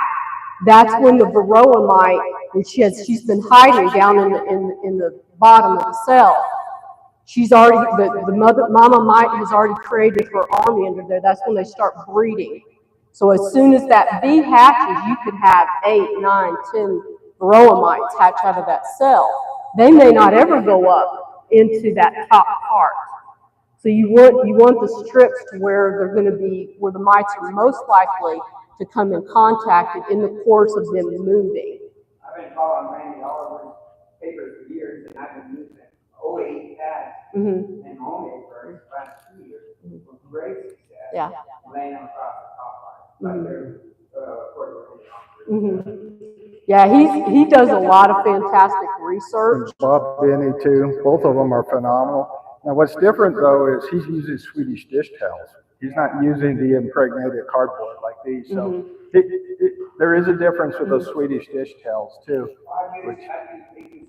that's when the varroa mite, which she's been hiding down in the bottom of the cell. She's already, the mama mite has already created her army under there. That's when they start breeding. So as soon as that bee hatches, you could have 8, 9, 10 varroa mites hatch out of that cell. They may not ever go up into that top part. So you want the strips to where they're going to be, where the mites are most likely to come in contact in the course of them moving. I've been following Randy Oliver's papers for years, and I've been using 08 pads and homemade for the last 2 years with great success. Yeah. Laying them across the top line. But they're, Yeah, he does a lot of fantastic research. Bob Benny too. Both of them are phenomenal. Now what's different though is he's using Swedish dish towels. He's not using the impregnated cardboard like these. So there is a difference with those Swedish dish towels too. I used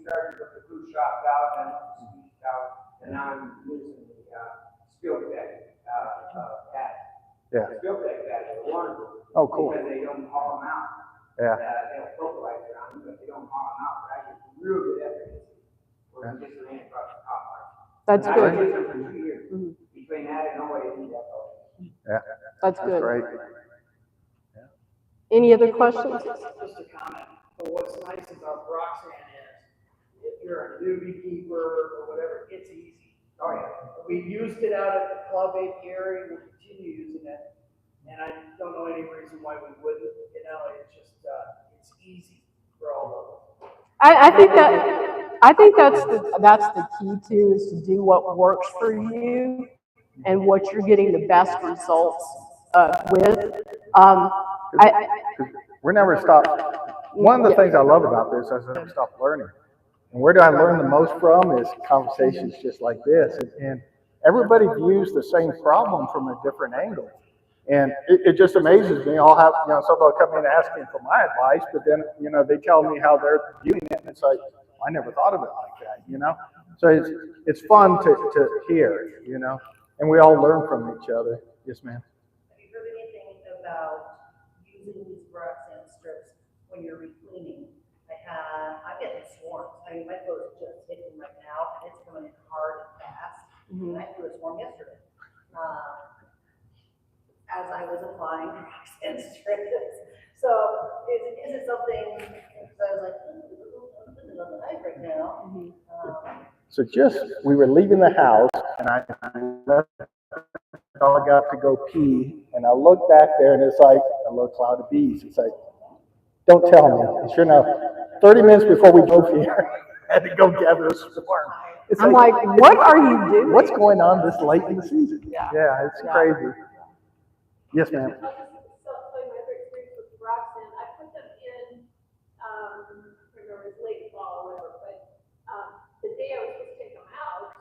started with the food shop valve and the Swedish valve, and now I'm using the spill deck pad. Yeah. The spill deck pads are wonderful. Oh, cool. Because they don't haul them out. Yeah. They have fertilizer on them, but they don't haul them out. But I get real good efficacy. Where I'm just laying across the top line. That's and good. I've used them for 2 years. Between that and nobody need that though. Yeah. That's good. Great. Any other questions? Just a comment. But what's nice about Roxanne is, if you're a new beekeeper or whatever, it's easy. Oh yeah. We've used it out at the club apiary, we'll continue using it, and I don't know any reason why we wouldn't, it's just, it's easy for all of us. I think that's the key too, is to do what works for you and what you're getting the best results with. We're never stopped. One of the things I love about this is I never stop learning. And where do I learn the most from is conversations just like this. And everybody views the same problem from a different angle. And it just amazes me. I'll have, somebody will come in and ask me for my advice, but then, they tell me how they're viewing it. And it's like, I never thought of it like that, So it's fun to hear, and we all learn from each other. Yes, ma'am. Have you heard anything about using these Roxanne strips when you're recleaning? I'm getting swarms. I mean, my clothes just hitting right now, and it's coming in hard and fast. And I threw a swarm yesterday. As I was applying Roxanne strips. So is it something, because I was like, I'm on the knife right now. So we were leaving the house, and I got to go pee, and I looked back there, and it's like a little cloud of bees. It's like, don't tell me. And sure enough, 30 minutes before we drove here, I had to go gather a swarm. I'm like, what are you doing? What's going on this late in the season? Yeah, it's crazy. Yes, ma'am. Mm-hmm. So my other experience with Roxanne, I put them in, I remember it was late fall or whatever, but the day I was supposed to take them out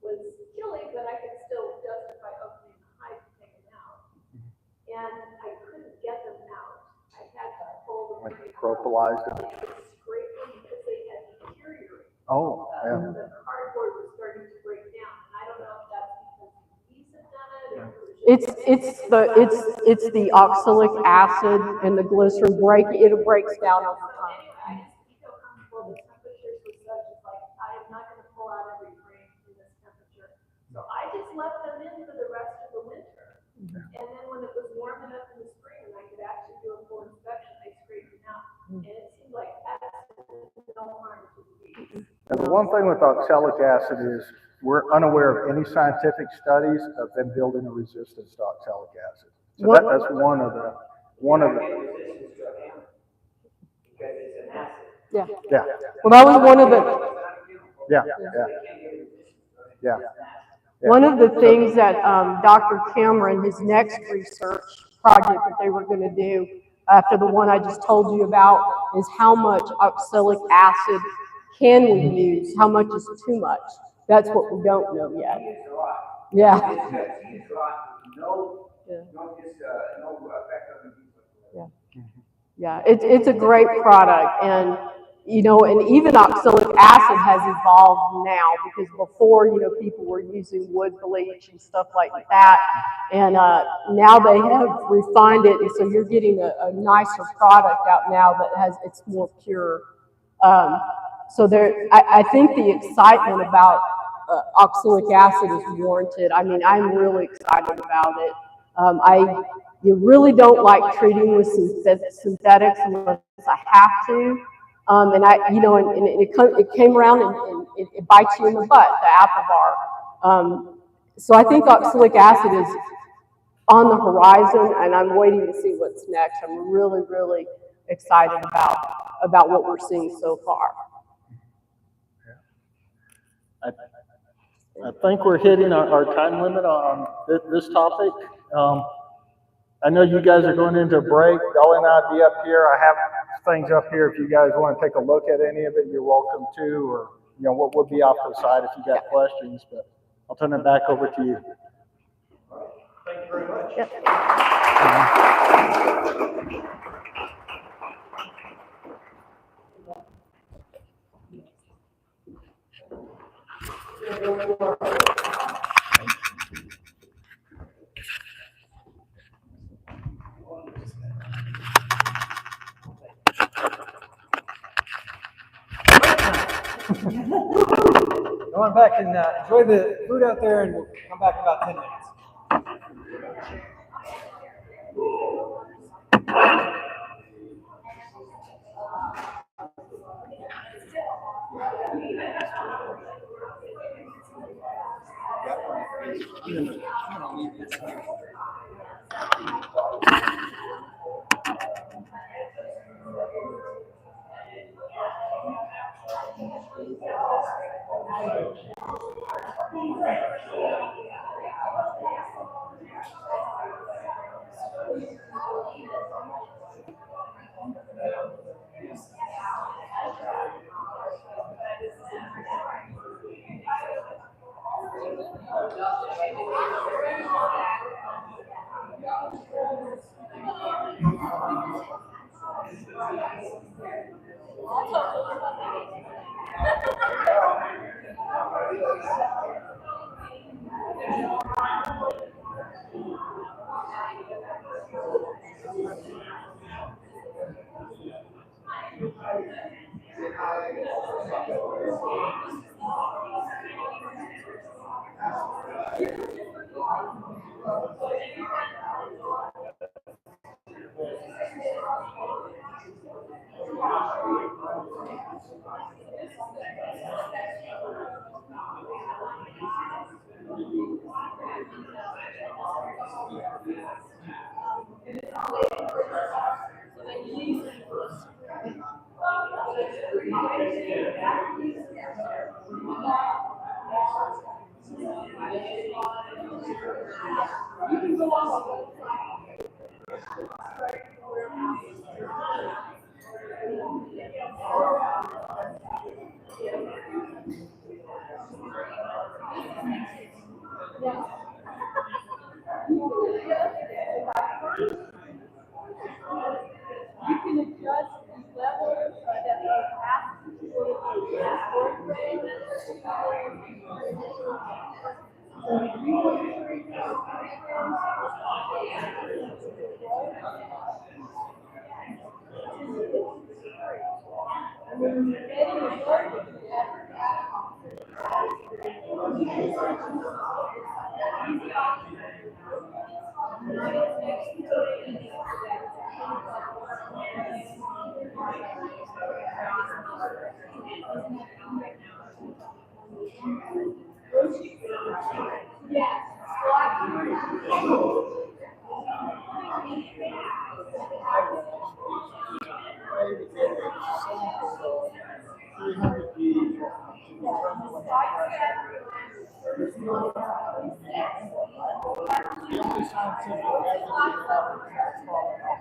was chilly, but I could still justify opening the hive to take them out. And I couldn't get them out. I had to pull them out. Propolized them. Scrape them because they had deteriorated. Oh, yeah. The cardboard was starting to break down. And I don't know if that's because the bees had done it or it's the oxalic acid and the glycerin it breaks down over time. Anyway, I just feel comfortable. The temperatures were such, it's like, I'm not gonna pull out every frame in this temperature. So I just left them in for the rest of the winter. And then when it was warm enough in the spring and I could actually do a full inspection, I scraped them out. And it seemed like absolutely no harm to the bees. And the one thing with oxalic acid is we're unaware of any scientific studies of them building a resistance to oxalic acid. So that's one of the. Yeah. Yeah. Well, that was one of the. Yeah. One of the things that Dr. Cameron, his next research project that they were going to do after the one I just told you about, is how much oxalic acid can we use? How much is too much? That's what we don't know yet. Yeah. Yeah, it's a great product, and you know, and even oxalic acid has evolved now, because before, you know, people were using wood bleach and stuff like that, and now they have refined it, and so you're getting a nicer product out now that it's more pure. So I think the excitement about oxalic acid is warranted. I mean, I'm really excited about it. You really don't like treating with synthetics unless I have to. And you know, and it came around and it bites you in the butt, the apple bar. So I think oxalic acid is on the horizon, and I'm waiting to see what's next. I'm really, really excited about what we're seeing so far. I think we're hitting our time limit on this topic. I know you guys are going into a break. Dolly and I'll be up here. I have things up here. If you guys want to take a look at any of it, you're welcome to, or you know, we'll be off to the side if you got questions. But I'll turn it back over to you. Thank you very much. Yep. Go on back and enjoy the food out there, and we'll come back in about 10 minutes.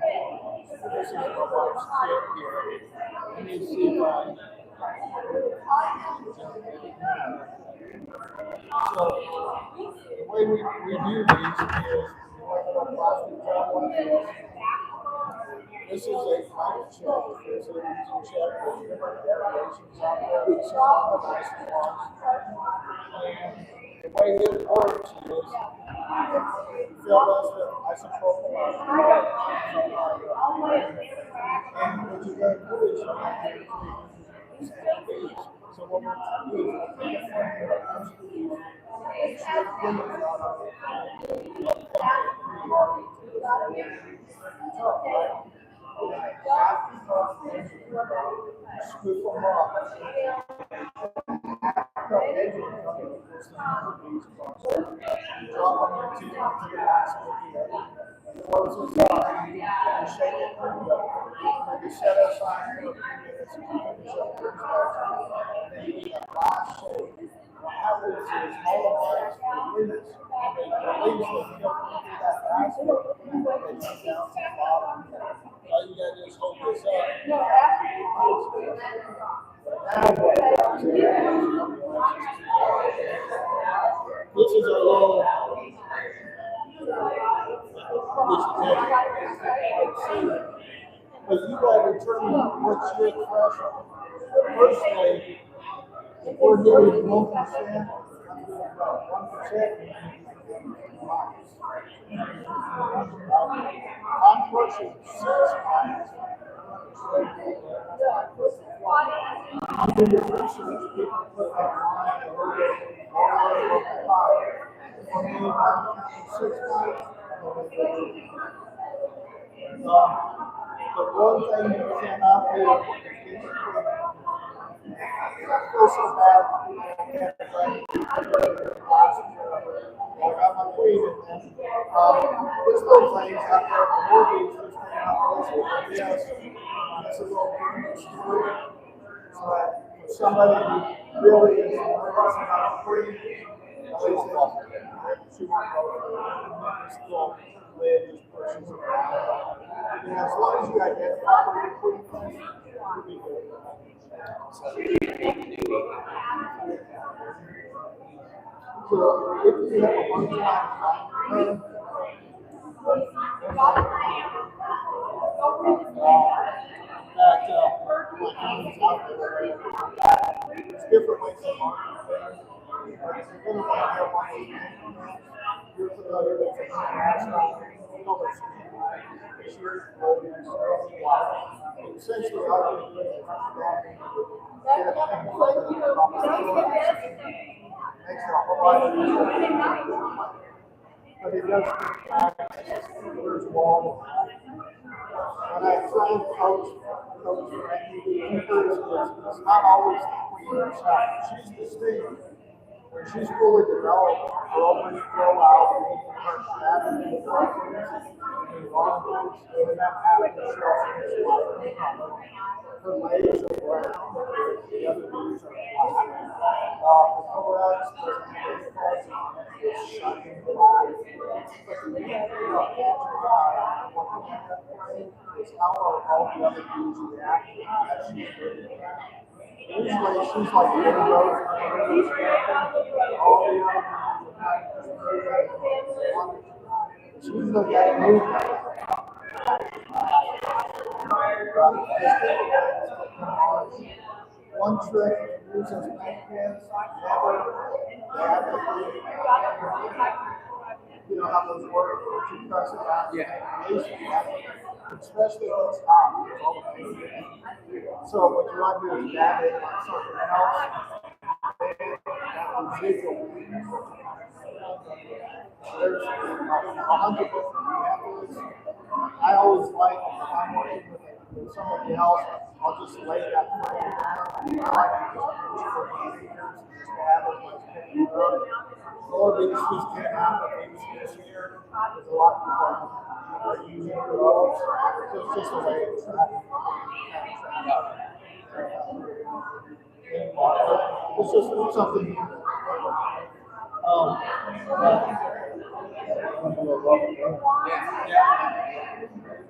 This is what was fit here. Let me see if I. So the way we do these is we have a plastic towel like this. This is a flat check. It's an easy check. There's different variations out there. This is one of the nicest ones. And the way it works is you fill this with isopropyl alcohol. And what you got to do is you have to use these. So what we're going to do is we'll take a frame of these and strip them out of it. Scoop them up. Drop them into the basket here. Close this up. Shake it. Maybe set aside for a few minutes and finish up your inspection. Then you need a glass shake. What happens is all the bites release. They release when you don't through that basket. They come down to the bottom. All you gotta do is hold this up. This is a little but you gotta determine what's your threshold. Personally, if we're doing 1%, I'm doing about 1%. I'm pushing 6 miles. I'm doing research, people put that line a little bit higher. For me, I'm 6 miles. The one thing you cannot do is feel so bad. I got my queen in there. There's little things out there for movies that came out this week. Yes, that's a little story. So if somebody really is nervous about a queen, at least she won't go for it. This little lid just pushes around. And as long as you identify where your queen is, you'll be good. So if you have a one-time it's different ways to market things. You're going to want to have one of you're familiar with the essentially all you're doing is get a thing from the makes it a whole lot easier. But it does there's wall. When I try and coach beekeepers, it's not always the queen herself. She's distinct. When she's fully developed, her ovaries grow out, her shadow and that happens, her legs are brown, the other bees are black. The thorax doesn't have any faults on it, it's shining black. But the main thing about looking at that frame is how are all the other bees reacting as she's doing that. Usually she's like a little rose and all the other bees she's looking at movement. One trick uses paint pens, never you know how those work, you press it down, especially when it's hot, it's all the paint. So what you want to do is dab it on something else, and that residual. There's 100 different methods. I always like, if I'm working with somebody else, I'll just lay that frame down. I like to just pinch for my fingers and just dab it like picking it up. Lower big speech came out, but big speech here. There's a lot of people are using gloves. So it's just a way of tracking. It's just something.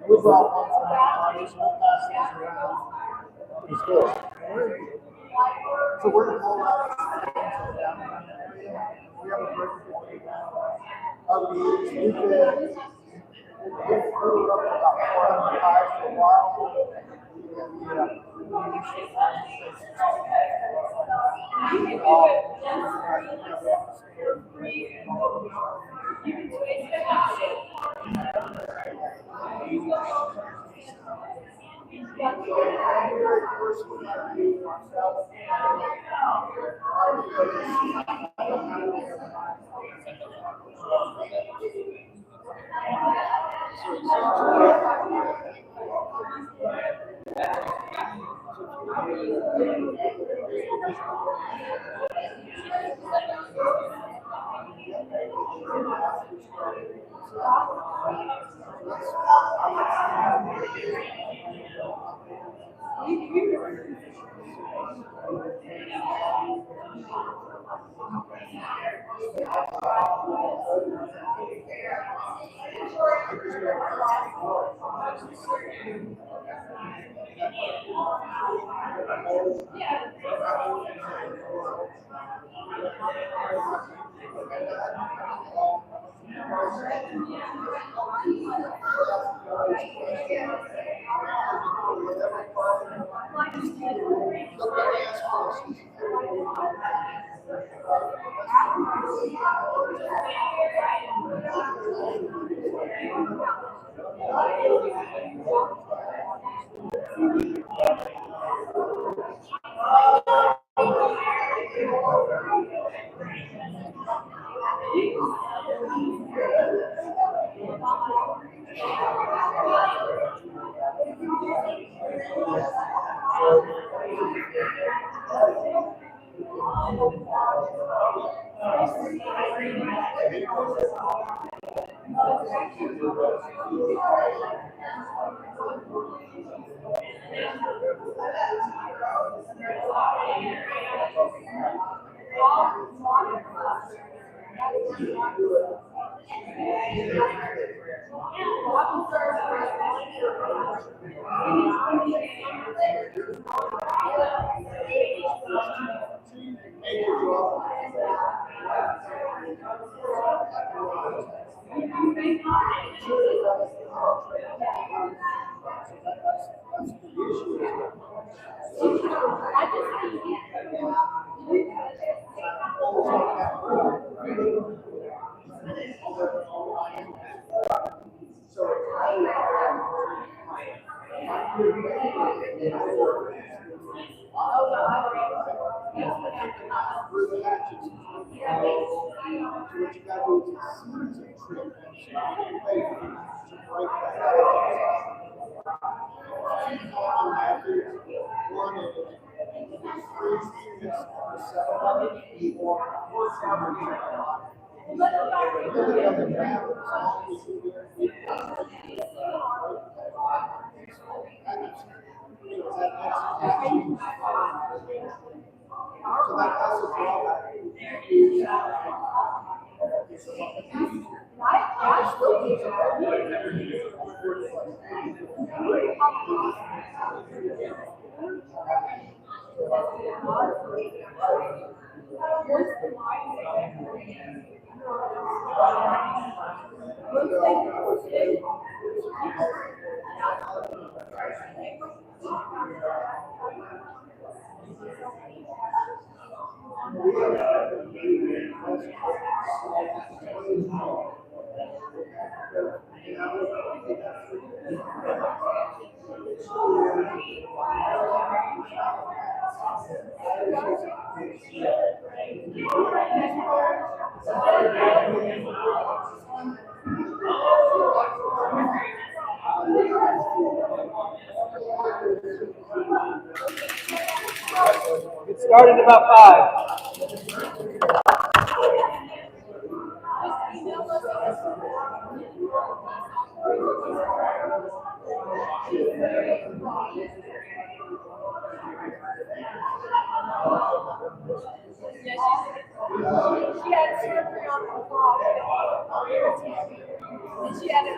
We brought one from our so we'll pass these around. It's good. So we're in Colorado, down in that area. We have a great community of bees. We grew up to about 400 hives for a while. Get started in about 5. She had surgery on her claw. And she had it.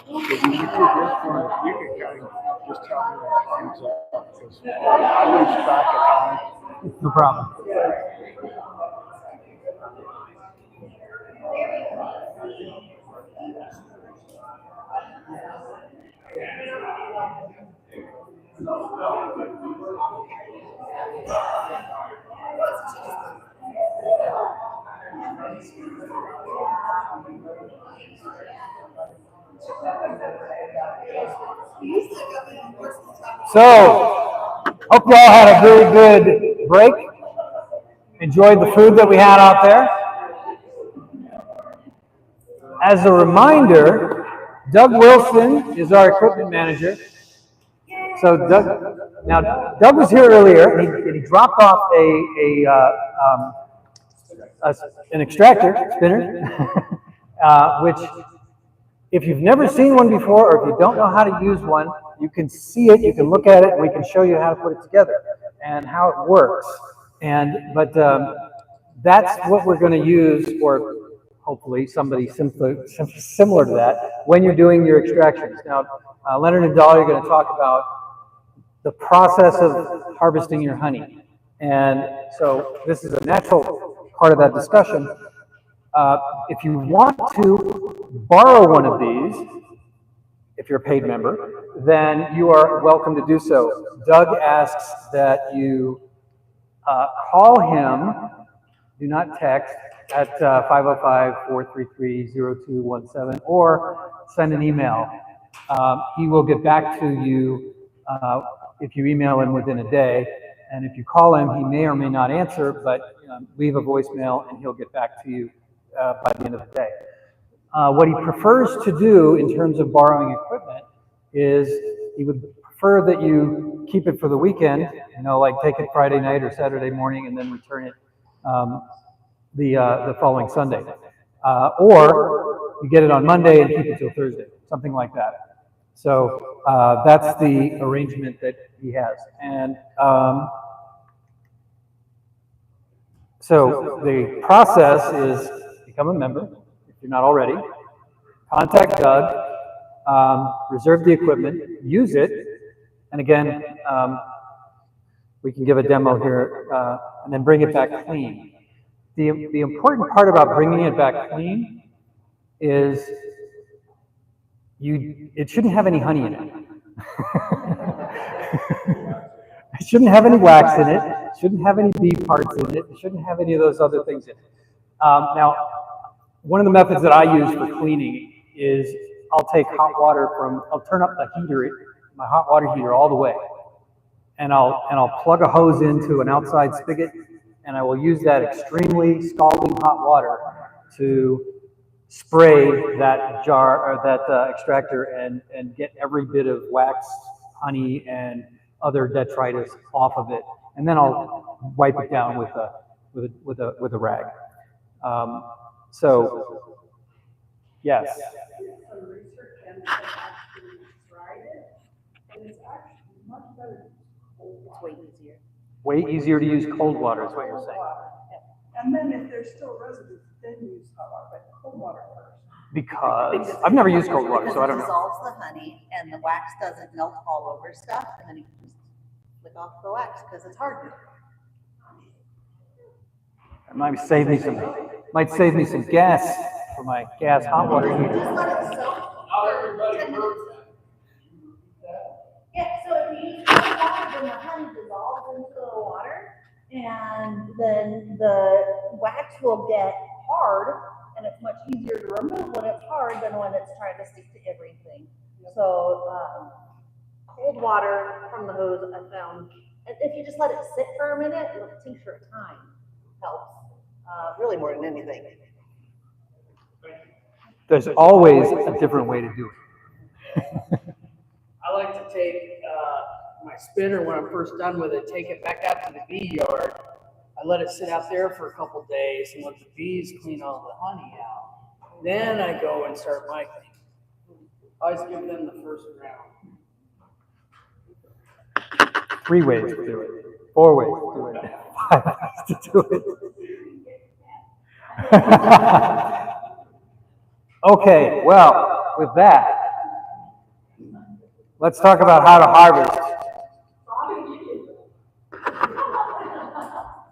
If you get to this point, you can kind of just tell me when time's up, because I lose track of time. No problem. So, hope you all had a very good break. Enjoyed the food that we had out there. As a reminder, Doug Wilson is our equipment manager. So Doug was here earlier, and he dropped off an extractor spinner, which, if you've never seen one before, or if you don't know how to use one, you can see it, you can look at it, and we can show you how to put it together and how it works. But that's what we're going to use, or hopefully somebody similar to that, when you're doing your extractions. Now, Leonard and Dolly are going to talk about the process of harvesting your honey. And so this is a natural part of that discussion. If you want to borrow one of these, if you're a paid member, then you are welcome to do so. Doug asks that you call him, do not text, at 505-433-0217, or send an email. He will get back to you if you email him within a day. And if you call him, he may or may not answer, but leave a voicemail and he'll get back to you by the end of the day. What he prefers to do in terms of borrowing equipment is he would prefer that you keep it for the weekend, you know, like take it Friday night or Saturday morning and then return it the following Sunday. Or you get it on Monday and keep it till Thursday, something like that. So that's the arrangement that he has. And so the process is become a member, if you're not already, contact Doug, reserve the equipment, use it, and again, we can give a demo here, and then bring it back clean. The important part about bringing it back clean is it shouldn't have any honey in it. It shouldn't have any wax in it. It shouldn't have any bee parts in it. It shouldn't have any of those other things in it. Now, one of the methods that I use for cleaning is I'll take hot water I'll turn up the heater, my hot water heater all the way, and I'll plug a hose into an outside spigot, and I will use that extremely scalding hot water to spray that jar or that extractor and get every bit of wax, honey, and other detritus off of it, and then I'll wipe it down with a rag. So yes. Some research and they actually tried it, and it's actually much better to use cold water. It's way easier. Way easier to use cold water is what you're saying. And then if there's still residues, then use hot water, but cold water first. Because I've never used cold water, so I don't know. It dissolves the honey and the wax doesn't melt all over stuff, and then you can just flick off the wax because it's hardened. It might save me some gas for my gas hot water heater. Just let it soak for 10 minutes. Yeah, so if you use cold water, then the honey dissolves into the water, and then the wax will get hard, and it's much easier to remove when it's hard than when it's trying to stick to everything. So cold water from the hose, I found, if you just let it sit for a minute, like a tincture at a time, helps. Really more than anything. There's always a different way to do it. I like to take my spinner when I'm first done with it, take it back out to the bee yard. I let it sit out there for a couple days and let the bees clean all the honey out. Then I go and start my cleaning. I always give them the first round. 3 ways to do it. 4 ways to do it. 5 ways to do it. Okay, well, with that, let's talk about how to harvest.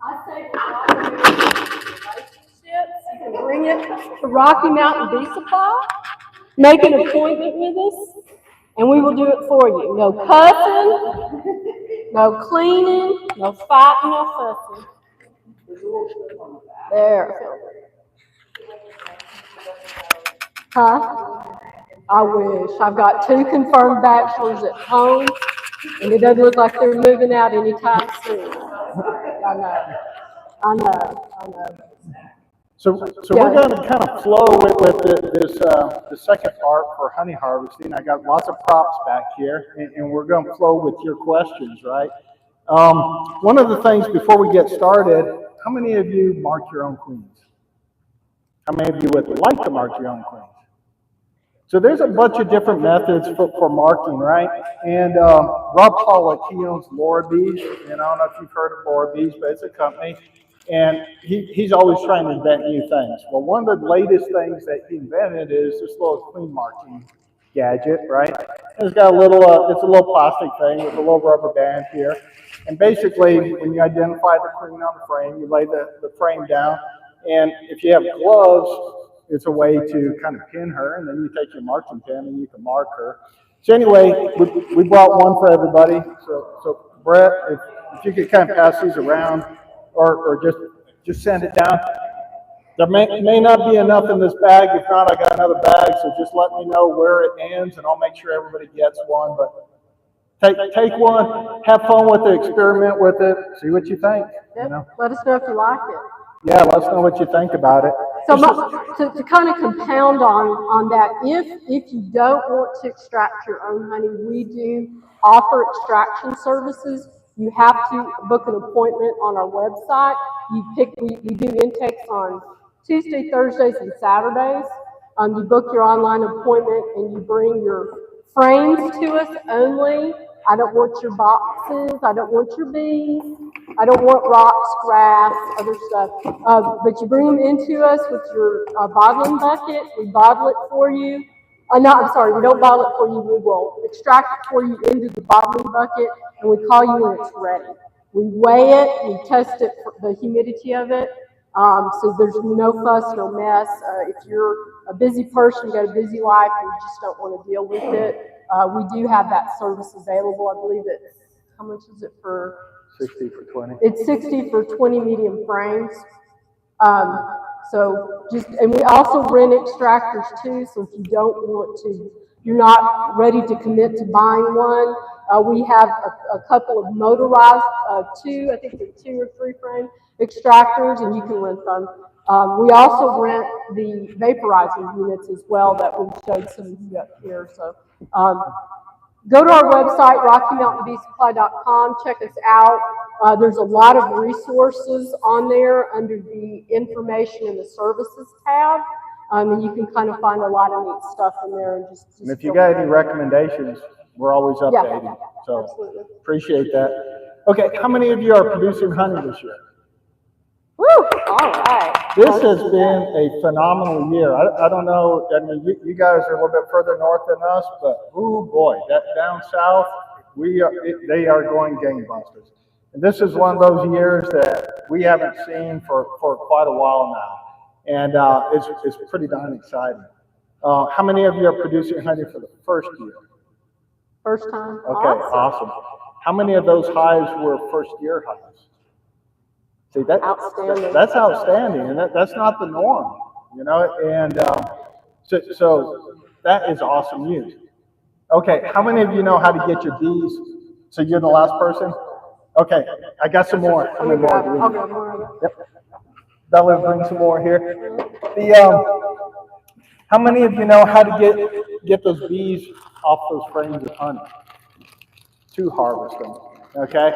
I say you can bring it to Rocky Mountain Bee Supply, make an appointment with us, and we will do it for you. No cussing, no cleaning, no fighting, no fussing. There. Huh? I wish. I've got 2 confirmed bachelors at home, and it doesn't look like they're moving out anytime soon. I know. So we're going to kind of flow with the second part for honey harvesting. I got lots of props back here, and we're going to flow with your questions, right? One of the things before we get started, how many of you mark your own queens? How many of you would like to mark your own queens? So there's a bunch of different methods for marking, right? And Rob Pollock, he owns Laura Bees, and I don't know if you've heard of Laura Bees, but it's a company. And he's always trying to invent new things. Well, one of the latest things that he invented is this little queen marking gadget, right? And it's got a little, it's a little plastic thing with a little rubber band here. And basically, when you identify the queen on the frame, you lay the frame down. And if you have gloves, it's a way to kind of pin her, and then you take your marking pen and you can mark her. So anyway, we brought one for everybody. So Brett, if you could kind of pass these around, or just send it down. There may not be enough in this bag. If not, I got another bag. So just let me know where it ends, and I'll make sure everybody gets one. But take one, have fun with it, experiment with it, see what you think. Yep. You know? Let us know if you like it. Yeah, let us know what you think about it. So to kind of compound on that, if you don't want to extract your own honey, we do offer extraction services. You have to book an appointment on our website. We do intakes on Tuesday, Thursdays, and Saturdays. You book your online appointment and you bring your frames to us only. I don't want your boxes. I don't want your bees. I don't want rocks, grass, other stuff. But you bring them into us with your bottling bucket. We bottle it for you. No, I'm sorry, we don't bottle it for you. We will extract it for you into the bottling bucket, and we call you when it's ready. We weigh it, we test it for the humidity of it, so there's no fuss, no mess. If you're a busy person, you got a busy life, and you just don't want to deal with it, we do have that service available. I believe it's, how much is it for? 60 for 20. It's 60 for 20 medium frames. And we also rent extractors too, so if you don't want to, you're not ready to commit to buying one, we have a couple of motorized, I think they're 2 or 3 frame extractors, and you can rent them. We also rent the vaporizer units as well that we showed some of you up here. So go to our website, RockyMountainBeeSupply.com, check us out. There's a lot of resources on there under the information and the services tab. And you can kind of find a lot of neat stuff in there. And if you got any recommendations, we're always updating. So absolutely. Appreciate that. Okay, how many of you are producing honey this year? Woo! All right. This has been a phenomenal year. I don't know, I mean, you guys are a little bit further north than us, but oh boy, that down south, they are going gangbusters. And this is one of those years that we haven't seen for quite a while now. And it's pretty darn exciting. How many of you are producing honey for the first year? First time. Okay, awesome. How many of those hives were first year hives? See, that's outstanding, and that's not the norm, you know, and so that is awesome news. Okay, how many of you know how to get your bees? So you're the last person? Okay, I got some more. How many more? Yep. Bella, bring some more here. How many of you know how to get those bees off those frames of honey to harvest them? Okay,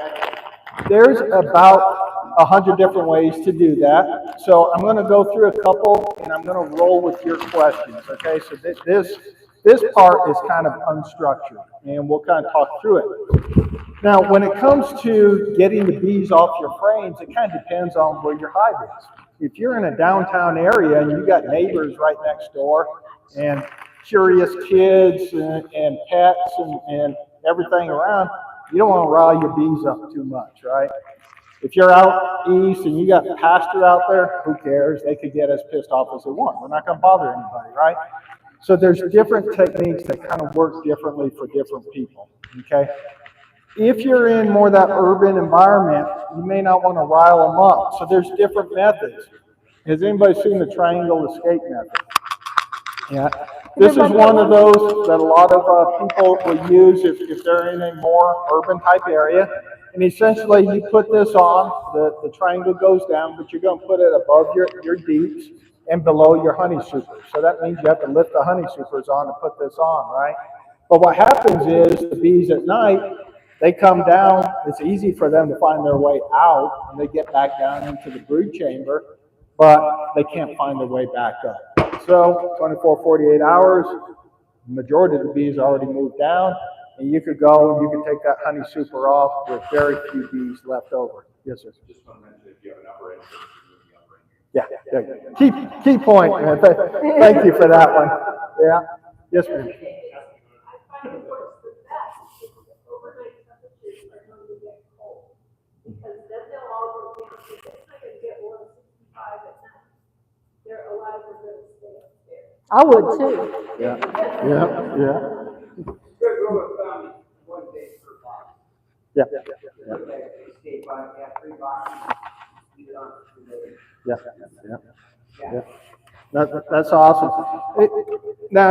there's about 100 different ways to do that. So I'm going to go through a couple, and I'm going to roll with your questions. Okay, so this part is kind of unstructured, and we'll kind of talk through it. Now, when it comes to getting the bees off your frames, it kind of depends on where your hive is. If you're in a downtown area and you got neighbors right next door, and curious kids and pets and everything around, you don't want to rile your bees up too much, right? If you're out east and you got pasture out there, who cares? They could get as pissed off as they want. We're not going to bother anybody, right? So there's different techniques that kind of work differently for different people, okay? If you're in more that urban environment, you may not want to rile them up. So there's different methods. Has anybody seen the triangle escape method? Yeah. This is one of those that a lot of people will use if they're in a more urban type area. And essentially you put this on, the triangle goes down, but you're going to put it above your deeps and below your honey supers. So that means you have to lift the honey supers on to put this on, right? But what happens is the bees at night, they come down, it's easy for them to find their way out, and they get back down into the brood chamber, but they can't find their way back up. So 24, 48 hours, the majority of the bees already moved down, and you could go and you could take that honey super off with very few bees left over. Yes, sir. Just want to mention if you have an upper end. Yeah. Key point, man. Thank you for that one. Yeah. Yes, ma'am. I find it works the best if the overnight temperatures are going to get cold, because then they'll all go down. If it's not going to get below 65 at night, they're alive and going to stay upstairs. I would too. Yeah. Good rule of thumb, 1 day per box. Yeah. Stay by, 3 boxes, leave it on for 2 days. Yeah. That's awesome. Now,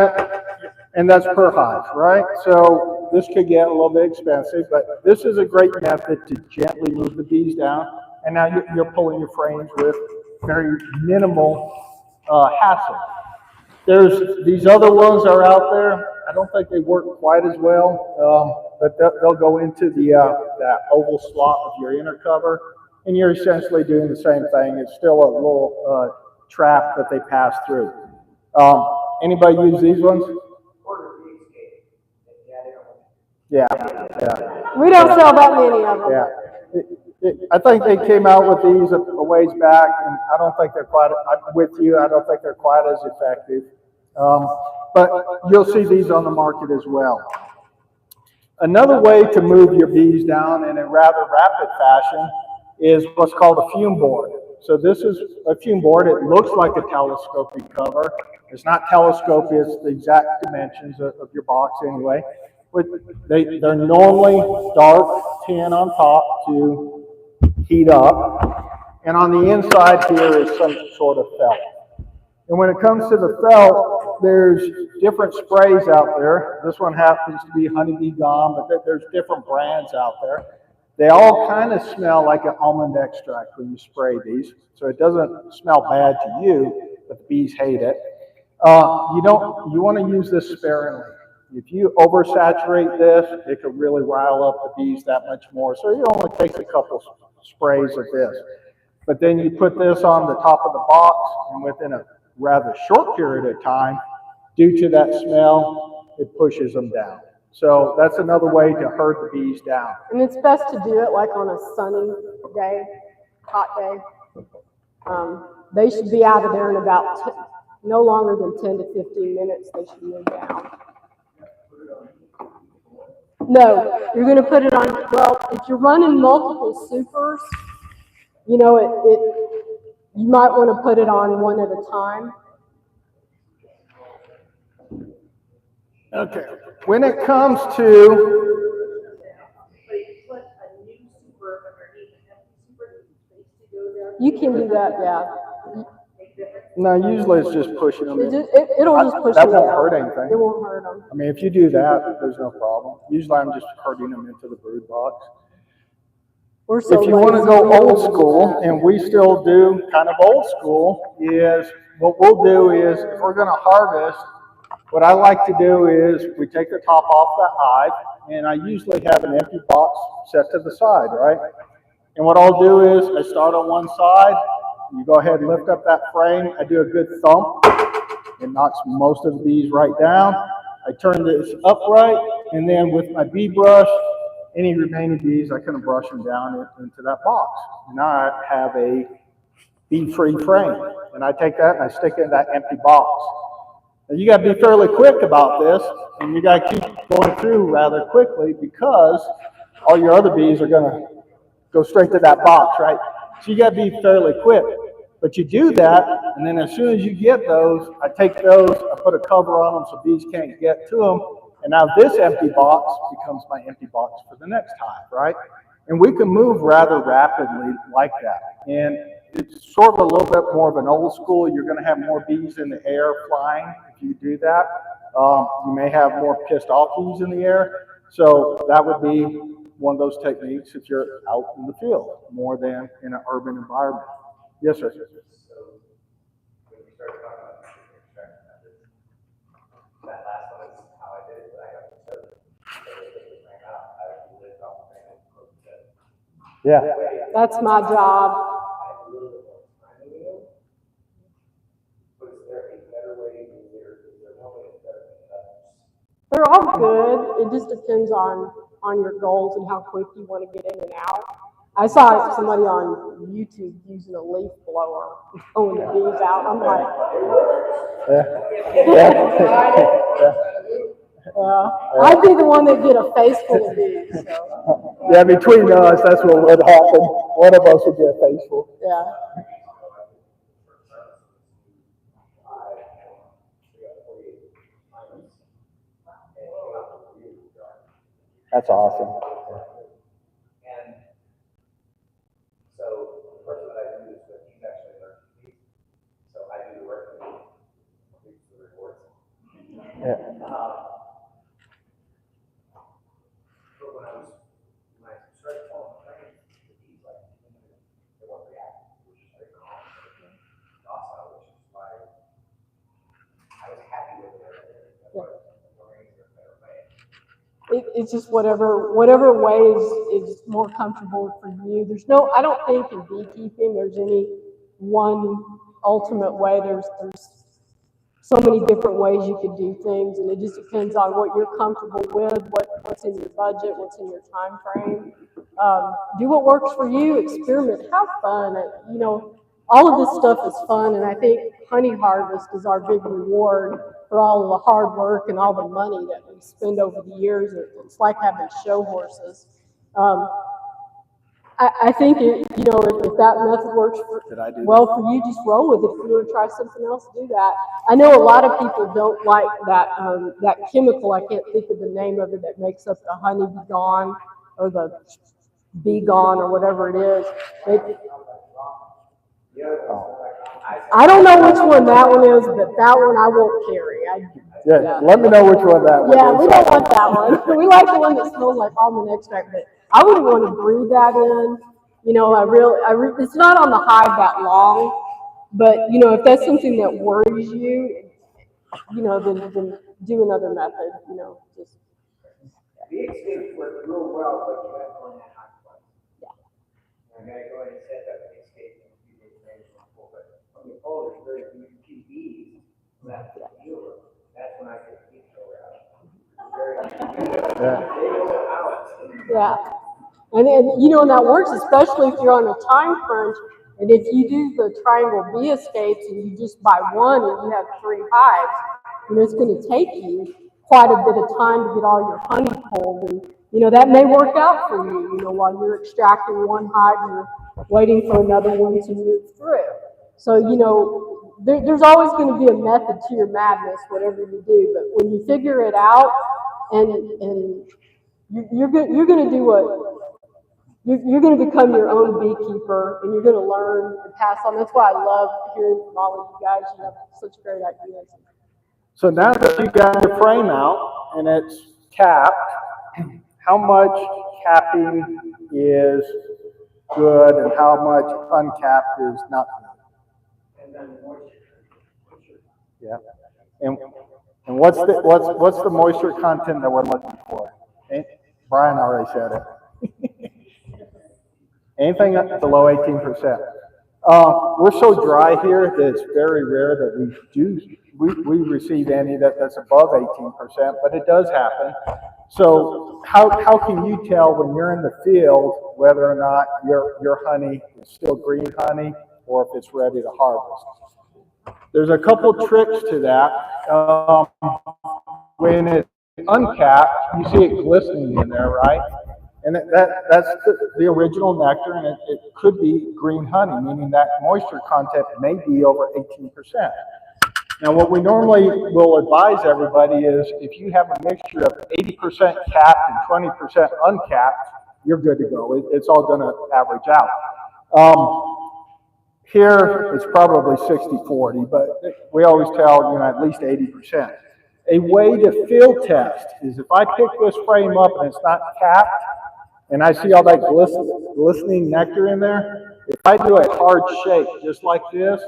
and that's per hive, right? So this could get a little bit expensive, but this is a great method to gently move the bees down. And now you're pulling your frames with very minimal hassle. There's these other ones are out there. I don't think they work quite as well, but they'll go into the that oval slot of your inner cover, and you're essentially doing the same thing. It's still a little trap that they pass through. Anybody use these ones? Yeah, yeah. We don't sell that many of them. Yeah. I think they came out with these a ways back, and I don't think they're quite, I'm with you, I don't think they're quite as effective. But you'll see these on the market as well. Another way to move your bees down in a rather rapid fashion is what's called a fume board. So this is a fume board. It looks like a telescoping cover. It's not telescopic, it's the exact dimensions of your box anyway. But they're normally dark tin on top to heat up. And on the inside here is some sort of felt. And when it comes to the felt, there's different sprays out there. This one happens to be honeybee gum, but there's different brands out there. They all kind of smell like an almond extract when you spray these. So it doesn't smell bad to you, but the bees hate it. You want to use this sparingly. If you oversaturate this, it could really rile up the bees that much more. So it only takes a couple sprays of this. But then you put this on the top of the box, and within a rather short period of time, due to that smell, it pushes them down. So that's another way to herd the bees down. And it's best to do it like on a sunny day, hot day. They should be out of there in about no longer than 10 to 15 minutes. They should move down. No, you're going to put it on, well, if you're running multiple supers, you know, you might want to put it on one at a time. Okay. When it comes to You can do that, yeah. no, usually it's just pushing them. It'll just push that them won't down. hurt anything. It won't hurt them. I mean, if you do that, there's no problem. Usually I'm just herding them into the brood box. We're so If you want to lazy, go we don't old do school, that. and we still do kind of old school, is what we'll do is if we're going to harvest, what I like to do is we take the top off the hive, and I usually have an empty box set to the side, right? And what I'll do is I start on one side, you go ahead and lift up that frame, I do a good thump, it knocks most of the bees right down. I turn this upright, and then with my bee brush, any remaining bees, I kind of brush them down into that box. Now I have a bee-free frame, and I take that and I stick it in that empty box. Now you got to be fairly quick about this, and you got to keep going through rather quickly because all your other bees are going to go straight to that box, right? So you got to be fairly quick. But you do that, and then as soon as you get those, I take those, I put a cover on them so bees can't get to them, and now this empty box becomes my empty box for the next hive, right? And we can move rather rapidly like that. And it's sort of a little bit more of an old school. You're going to have more bees in the air flying if you do that. You may have more pissed off bees in the air. So that would be one of those techniques if you're out in the field more than in an urban environment. Yes, sir. So when you started talking about extraction methods, that last one is how I did it, but I got the soap. So they took the frame out, I lived off the frame and closed it. Yeah. That's my job. I have a little bit more time in it. But is there a better way? Is there no way it's better than others? They're all good. It just depends on your goals and how quick you want to get in and out. I saw somebody on YouTube using a leaf blower, blowing the bees out. I'm like, I'd be the one that get a face full of bees. So. Yeah, between us, that's what would happen. One of us would get a face full. Yeah. That's awesome. And so the person that I do this with, he's actually learned to teach. So I do the work and he reaps the rewards. Yeah. But when I started telling the bees, like, they weren't reacting, which is very common. it's just whatever way is more comfortable for you. I don't think in beekeeping there's any one ultimate way. There's so many different ways you could do things, and it just depends on what you're comfortable with, what's in your budget, what's in your time frame. Do what works for you, experiment, have fun. All of this stuff is fun, and I think honey harvest is our big reward for all of the hard work and all the money that we spend over the years. It's like having show horses. I think if that method works well for you, just roll with it. If you want to try something else, do that. I know a lot of people don't like that chemical. I can't think of the name of it that makes up the honey be gone or the bee gone or whatever it is. I don't know which one that one is, but that one I won't carry. Yeah, let me know which one that one is. Yeah, we don't want that one. We like the one that smells like almond extract, but I wouldn't want to breathe that in. It's not on the hive that long, but if that's something that worries you, then do another method. Just. The escape worked real well, but you got to go in that hot place. Yeah. I gotta go in and set up an escape and a few days later, but from the cold, it's very few bees left to deal with. That's when I get the killer out. Yeah. And that works, especially if you're on a time crunch. And if you do the triangle bee escapes and you just buy one and you have 3 hives, it's going to take you quite a bit of time to get all your honey pulled. And, that may work out for you, while you're extracting one hive and you're waiting for another one to move through. So, there's always going to be a method to your madness, whatever you do. But when you figure it out and you're going to do what you're going to become your own beekeeper, and you're going to learn and pass on. That's why I love hearing from all of you guys. You have such great ideas. So now that you got your frame out and it's capped, how much capping is good and how much uncapped is not good? Yeah. And what's the moisture content that we're looking for? Brian already said it. Anything below 18%. We're so dry here that it's very rare that we receive any that's above 18%, but it does happen. So how can you tell when you're in the field whether or not your honey is still green honey or if it's ready to harvest? There's a couple tricks to that. When it's uncapped, you see it glistening in there, right? And that's the original nectar, and it could be green honey, meaning that moisture content may be over 18%. Now, what we normally will advise everybody is if you have a mixture of 80% capped and 20% uncapped, you're good to go. It's all going to average out. Here, it's probably 60-40, but we always tell, at least 80%. A way to field test is if I pick this frame up and it's not capped, and I see all that glistening nectar in there, if I do a hard shake just like this,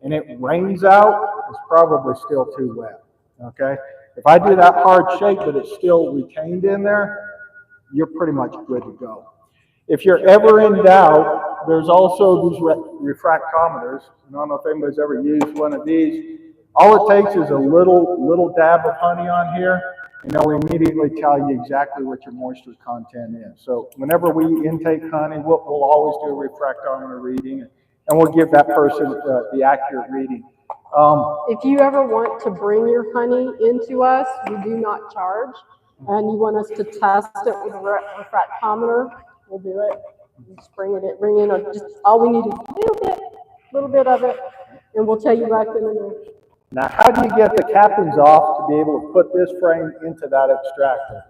and it rains out, it's probably still too wet, okay? If I do that hard shake, but it's still retained in there, you're pretty much good to go. If you're ever in doubt, there's also these refractometers. I don't know if anybody's ever used one of these. All it takes is a little dab of honey on here, and they'll immediately tell you exactly what your moisture content is. So whenever we intake honey, we'll always do a refractometer reading, and we'll give that person the accurate reading. If you ever want to bring your honey into us, we do not charge, and you want us to test it with a refractometer, we'll do it. Just bring in just all we need is a little bit of it, and we'll tell you right then and there. Now, how do you get the cappings off to be able to put this frame into that extractor?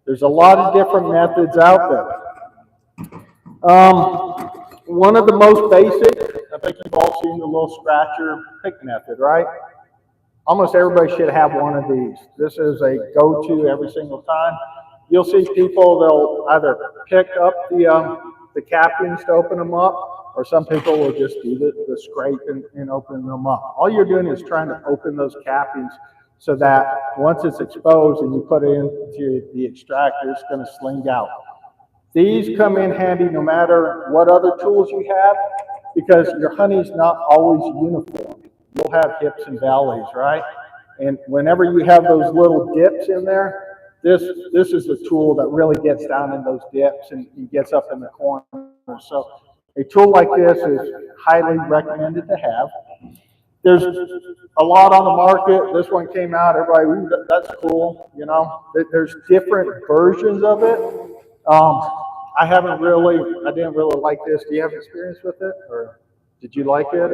There's a lot of different methods out there. One of the most basic, I think you've all seen the little scratcher pick method, right? Almost everybody should have one of these. This is a go-to every single time. You'll see people, they'll either pick up the cappings to open them up, or some people will just do the scrape and open them up. All you're doing is trying to open those cappings so that once it's exposed and you put it into the extractor, it's going to sling out. These come in handy no matter what other tools you have, because your honey's not always uniform. You'll have hips and valleys, right? And whenever you have those little dips in there, this is the tool that really gets down in those dips and gets up in the corners. So a tool like this is highly recommended to have. There's a lot on the market. This one came out, everybody, ooh, that's cool, you know. There's different versions of it. I didn't really like this. Do you have experience with it, or did you like it?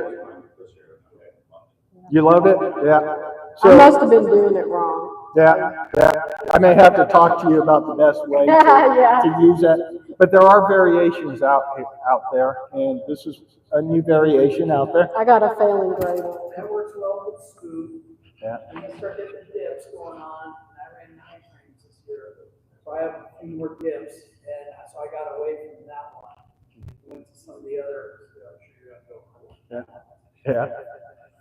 You loved it? Yeah. So, I must have been doing it wrong. yeah, yeah. I may have to talk to you about the best way to use it. But there are variations out there, and this is a new variation out there. I got a failing grade. That works well with scoop. Yeah. And you start getting the dips going on, and I ran 9 frames this year. So I have a few more dips, and so I got away from that one. Went to some of the other, Yeah. Yeah.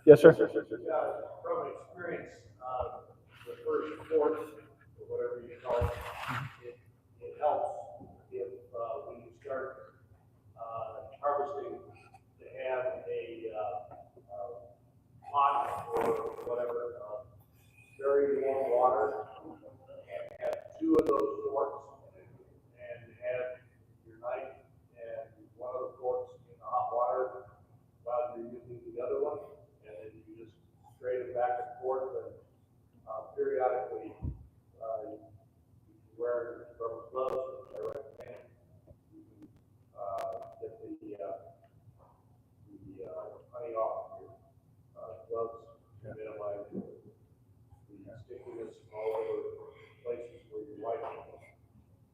Yes, sir. From experience, the first course, or whatever you call it, it helps if, when you start, harvesting, to have a, pot or whatever, very warm water, and have 2 of those forks, and have your knife and one of the forks in the hot water while you're using the other one, and then you just straight it back and forth, and periodically, you can wear rubber gloves, which I recommend. You can get the honey off your gloves to minimize the stickiness all over places where your wife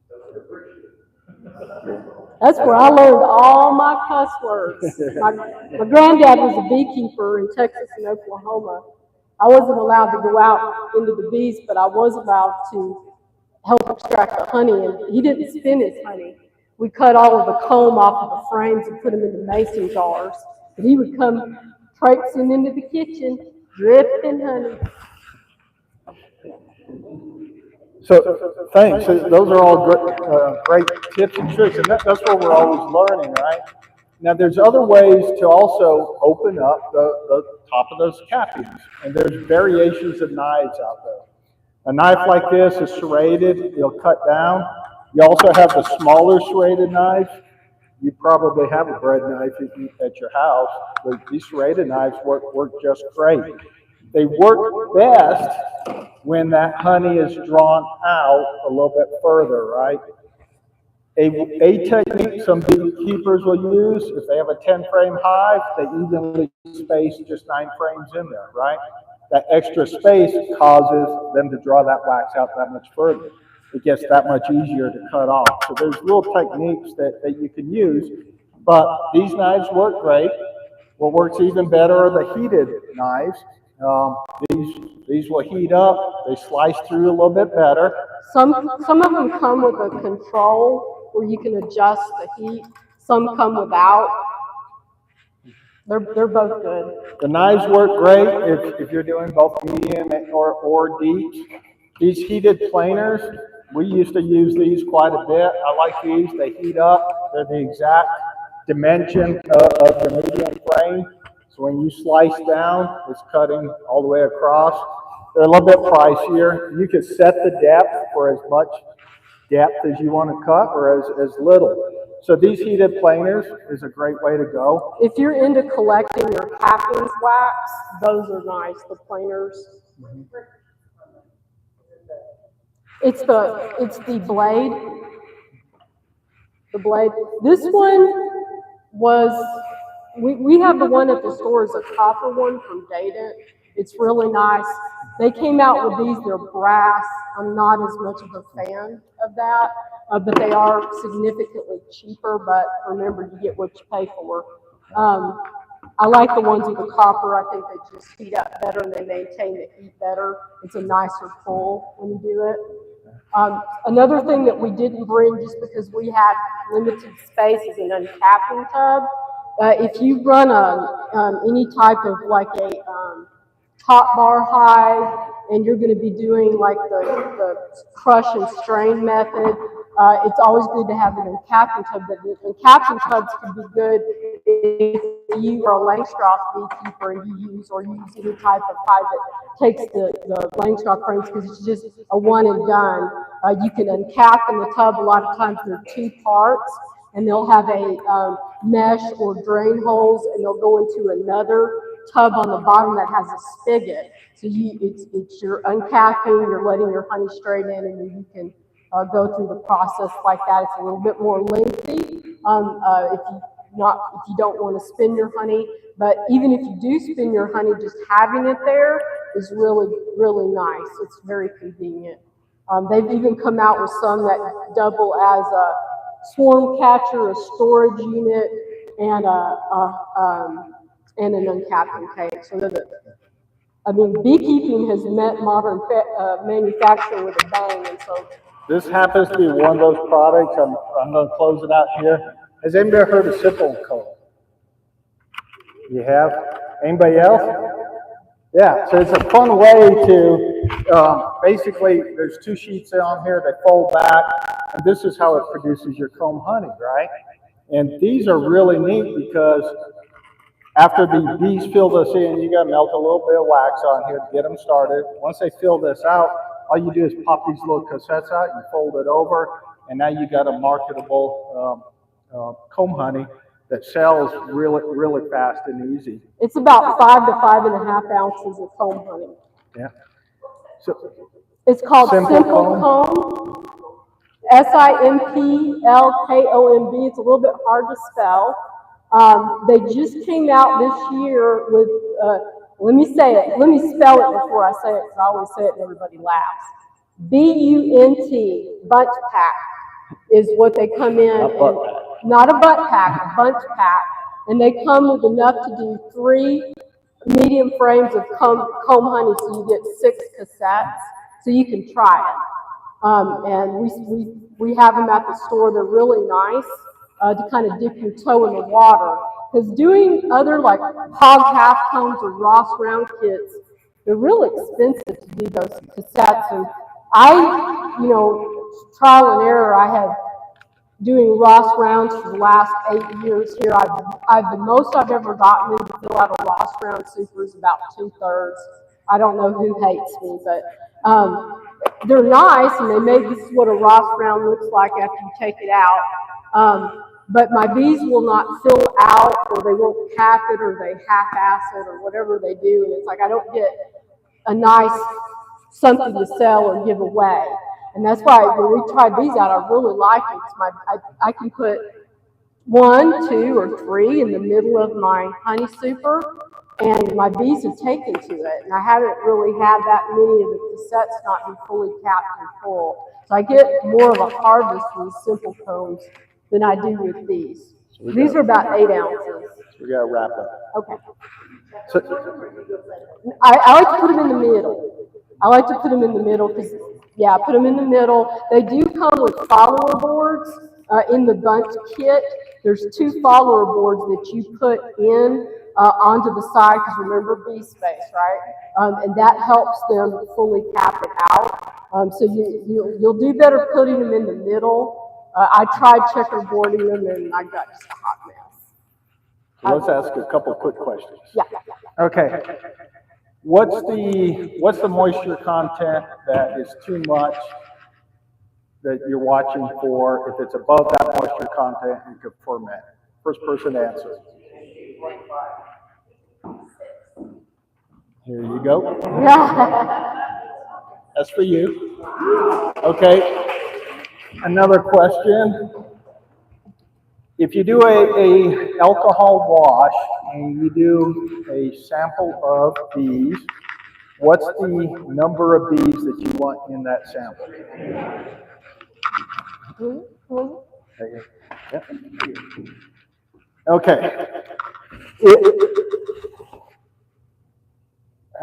doesn't appreciate it. That's where I learned all my cuss words. My granddad was a beekeeper in Texas and Oklahoma. I wasn't allowed to go out into the bees, but I was allowed to help extract the honey, and he didn't spin his honey. We cut all of the comb off of the frames and put them into mason jars. And he would come traipsing into the kitchen, dripping honey. So thanks. So those are all great tips and tricks, and that's what we're always learning, right? Now, there's other ways to also open up the top of those cappings, and there's variations of knives out there. A knife like this is serrated; it'll cut down. You also have the smaller serrated knives. You probably have a bread knife at your house, but these serrated knives work just great. They work best when that honey is drawn out a little bit further, right? A technique some beekeepers will use, if they have a 10-frame hive, they evenly space just 9 frames in there, right? That extra space causes them to draw that wax out that much further. It gets that much easier to cut off. So there's little techniques that you can use, but these knives work great. What works even better are the heated knives. These will heat up, they slice through a little bit better. Some of them come with a control where you can adjust the heat. Some come without. They're both good. The knives work great if you're doing both medium or deep. These heated planers, we used to use these quite a bit. I like these. They heat up. They're the exact dimension of the medium frame. So when you slice down, it's cutting all the way across. They're a little bit pricier. You can set the depth for as much depth as you want to cut or as little. So these heated planers is a great way to go. If you're into collecting your cappings wax, those are nice, the planers. It's the blade. The blade. This one was, we have the one at the store is a copper one from Data. It's really nice. They came out with these, they're brass. I'm not as much of a fan of that, but they are significantly cheaper, but remember, you get what you pay for. I like the ones with the copper. I think they just heat up better and they maintain the heat better. It's a nicer pull when you do it. Another thing that we didn't bring just because we had limited space is an uncapping tub. If you run any type of like a top bar hive and you're going to be doing like the crush and strain method, it's always good to have an uncapping tub. But the uncapping tubs can be good if you are a Langstroth beekeeper and you use any type of hive that takes the Langstroth frames, because it's just a one and done. You can uncap in the tub. A lot of times they're two parts, and they'll have a mesh or drain holes, and they'll go into another tub on the bottom that has a spigot. So it's your uncapping, you're letting your honey straight in, and you can go through the process like that. It's a little bit more lengthy if you don't want to spin your honey. But even if you do spin your honey, just having it there is really, really nice. It's very convenient. They've even come out with some that double as a swarm catcher, a storage unit, and an uncapping cage. So beekeeping has met modern manufacturing with a bang, and so. This happens to be one of those products. I'm going to close it out here. Has anybody heard of Simple Comb? You have? Anybody else? Yeah, so it's a fun way to, basically, there's two sheets on here that fold back, and this is how it produces your comb honey, right? And these are really neat because after the bees fill this in, you got to melt a little bit of wax on here to get them started. Once they fill this out, all you do is pop these little cassettes out, you fold it over, and now you got a marketable comb honey that sells really, really fast and easy. It's about 5 to 5.5 ounces of comb honey. Yeah. So it's called Simple Comb. SIMPLKOMB. It's a little bit hard to spell. They just came out this year with, let me spell it before I say it, because I always say it and everybody laughs. BUNT, Bunt Pack, is what they come in. Not a butt pack, a bunt pack. And they come with enough to do 3 medium frames of comb honey, so you get 6 cassettes, so you can try it. And we have them at the store. They're really nice to kind of dip your toe in the water. Because doing other like hog half combs or Ross round kits, they're real expensive to do those cassettes. And trial and error, I have doing Ross rounds for the last 8 years here. The most I've ever gotten to fill out a Ross round super is about 2/3. I don't know who hates me, but they're nice, and this is what a Ross round looks like after you take it out. But my bees will not fill out, or they won't cap it, or they half-ass it, or whatever they do. And it's like I don't get a nice something to sell or give away. And that's why when we tried these out, I really like it. I can put 1, 2, or 3 in the middle of my honey super, and my bees have taken to it. And I haven't really had that many of the cassettes not be fully capped and full. So I get more of a harvest with Simple Combs than I do with these. These are about 8 ounces. We got to wrap up. Okay. So, I like to put them in the middle. Because, put them in the middle. They do come with follower boards in the bunch kit. There's 2 follower boards that you put in onto the side, because remember bee space, right? And that helps them fully cap it out. So you'll do better putting them in the middle. I tried checkerboarding them, and I got just a hot mess. So let's ask a couple quick questions. Yeah. Okay. What's the moisture content that is too much that you're watching for? If it's above that moisture content, you could ferment. First person to answer. Here you go. That's for you. Okay. Another question. If you do a alcohol wash and you do a sample of bees, what's the number of bees that you want in that sample? Okay.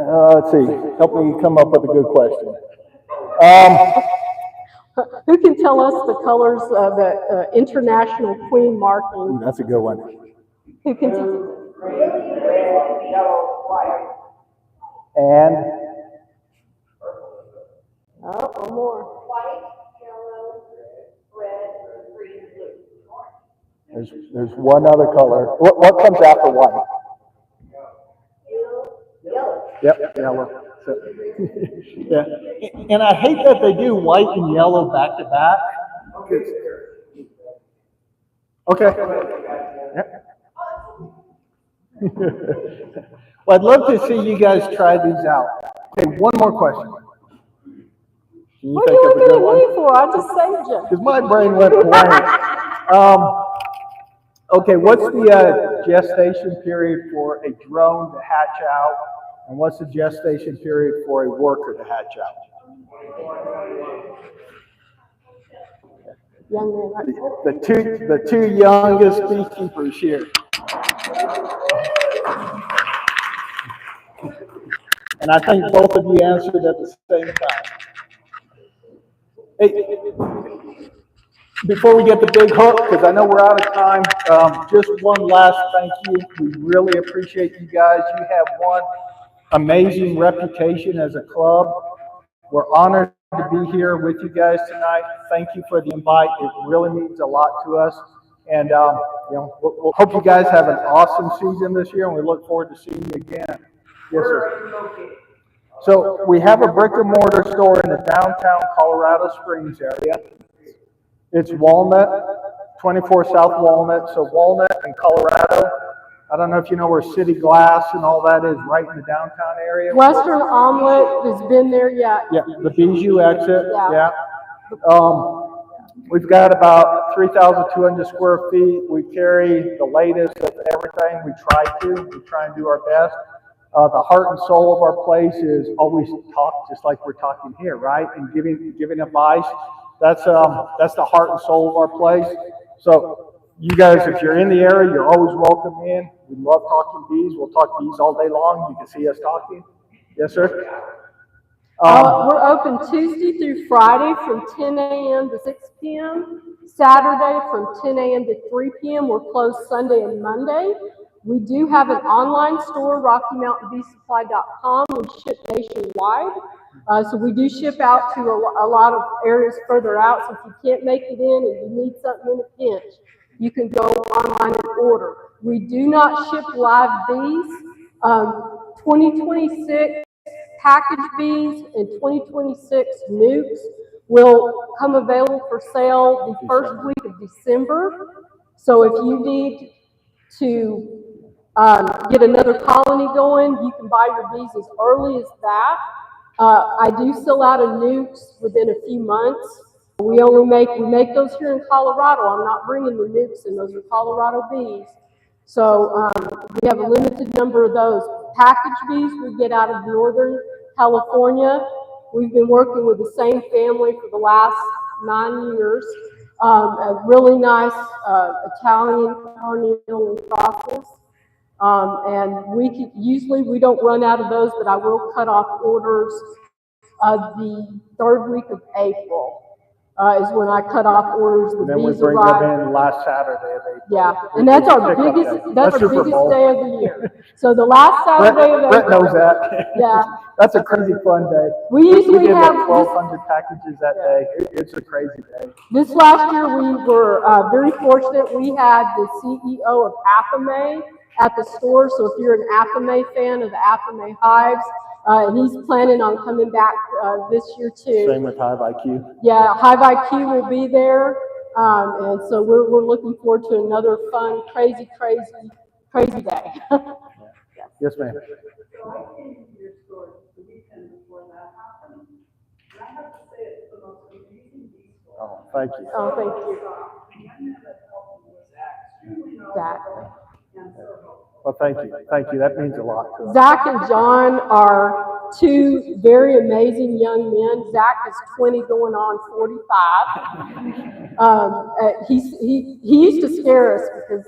Let's see. Help me come up with a good question. Who can tell us the colors of the international queen marking? Ooh, that's a good one. Who can tell? And Oh, one more. White, yellow, red, green, blue. There's one other color. What comes after white? Yellow. Yep, yellow. So, yeah, and I hate that they do white and yellow back to back. Okay. Yep. Well, I'd love to see you guys try these out. Okay, one more question. Can you What are think you of a looking good at one? me for? I just saved you. Because my brain went blank. Okay, what's the gestation period for a drone to hatch out? And what's the gestation period for a worker to hatch out? Young man, right? The two youngest beekeepers here. And I think both of you answered at the same time. Hey, before we get the big hook, because I know we're out of time, just one last thank you. We really appreciate you guys. You have one amazing reputation as a club. We're honored to be here with you guys tonight. Thank you for the invite. It really means a lot to us. And we'll hope you guys have an awesome season this year, and we look forward to seeing you again. Yes, sir. So we have a brick and mortar store in the downtown Colorado Springs area. It's Walnut, 24 South Walnut. So Walnut and Colorado. I don't know if you know where City Glass and all that is, right in the downtown area. Western Omelet has been there yet. Yeah, the Bijou exit. Yeah. We've got about 3,200 square feet. We carry the latest of everything. We try and do our best. The heart and soul of our place is always talk, just like we're talking here, right? And giving advice. That's the heart and soul of our place. So you guys, if you're in the area, you're always welcome in. We love talking bees. We'll talk bees all day long. You can see us talking. Yes, sir. We're open Tuesday through Friday from 10 a.m. to 6 p.m. Saturday from 10 a.m. to 3 p.m. We're closed Sunday and Monday. We do have an online store, RockyMountainBeeSupply.com. We ship nationwide. So we do ship out to a lot of areas further out. So if you can't make it in and you need something in a pinch, you can go online and order. We do not ship live bees. 2026 package bees and 2026 nukes will come available for sale the first week of December. So if you need to get another colony going, you can buy your bees as early as that. I do sell out of nukes within a few months. We make those here in Colorado. I'm not bringing the nukes, and those are Colorado bees. So we have a limited number of those. Package bees we get out of Northern California. We've been working with the same family for the last 9 years. A really nice Italian Carnelian crosses. And usually we don't run out of those, but I will cut off orders the third week of April. Is when I cut off orders. The then we bees bring arrive. them in last Saturday of April. Yeah, and that's our biggest. That's our biggest day of the year. So the last Saturday of April. Brett knows that. Yeah, that's a crazy fun day. We usually have 1,200 packages that day. It's a crazy day. This last year we were very fortunate. We had the CEO of Athame at the store. So if you're an Athame fan of the Athame hives. And he's planning on coming back this year too. Same with Hive IQ. Yeah, Hive IQ will be there, and so we're looking forward to another fun, crazy day. Yes, ma'am. So I came to your store the weekend before that happened, and I have to say it's the most amazing bee store. Oh, thank you. Oh, thank you. The young man that helped me was extremely Zach. and so helpful. Well, thank you. Thank you. That means a lot to us. Zach and John are two very amazing young men. Zach is 20 going on 45. He used to scare us because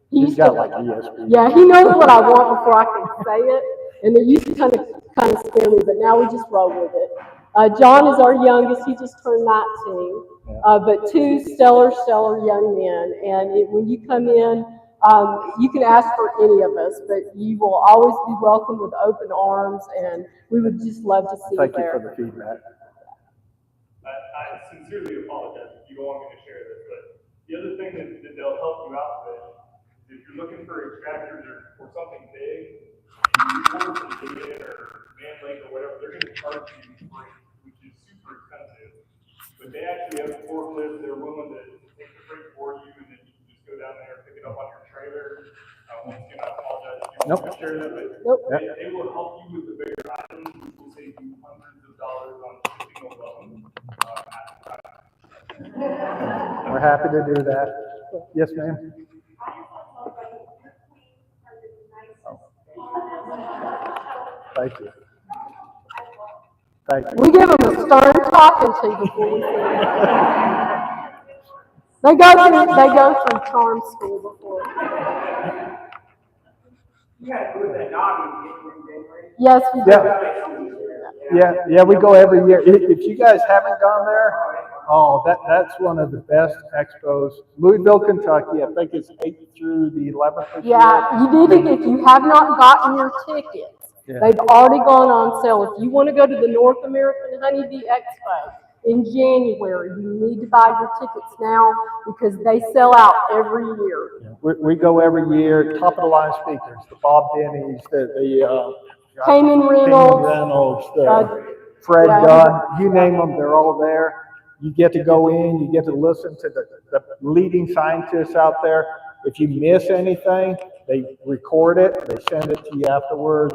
He's got like ESP. Yeah, he knows what I want before I can say it. And it used to kind of scare me, but now we just roll with it. John is our youngest. He just turned 19. But two stellar young men. And when you come in, you can ask for any of us, but you will always be welcome with open arms, and we would just love to see you there. Thank you for the feedback. sincerely apologize if you don't want me to share this, but the other thing that they'll help you out with is if you're looking for extractors or something big, or from David or Man Lake or whatever, they're gonna charge you freight, which is super expensive. But they actually have a forklift, they're willing to take the freight for you, and then you can just go down there and pick it up on your trailer. Once again, I apologize if you don't want to share that, but they will help you with the bigger items, which will save you hundreds of dollars on shipping alone. We're happy to do that. Yes, ma'am? Thank you. Thank you. We give them a stern talking to before we They go through charm school before. You gotta go to that dog in January. Yes, we do. Yeah, we go every year. If you guys haven't gone there, that's one of the best expos. Louisville, Kentucky. I think it's 8th through the 11th this year. Yeah, you need to, if you have not gotten your tickets, they've already gone on sale. If you want to go to the North American Honeybee Expo in January, you need to buy your tickets now because they sell out every year. Yeah, we go every year. Top of the line speakers, the Bob Denny's, the Cayman Reynolds, Fred Dunn, you name them, they're all there. You get to go in, you get to listen to the leading scientists out there. If you miss anything, they record it, they send it to you afterwards.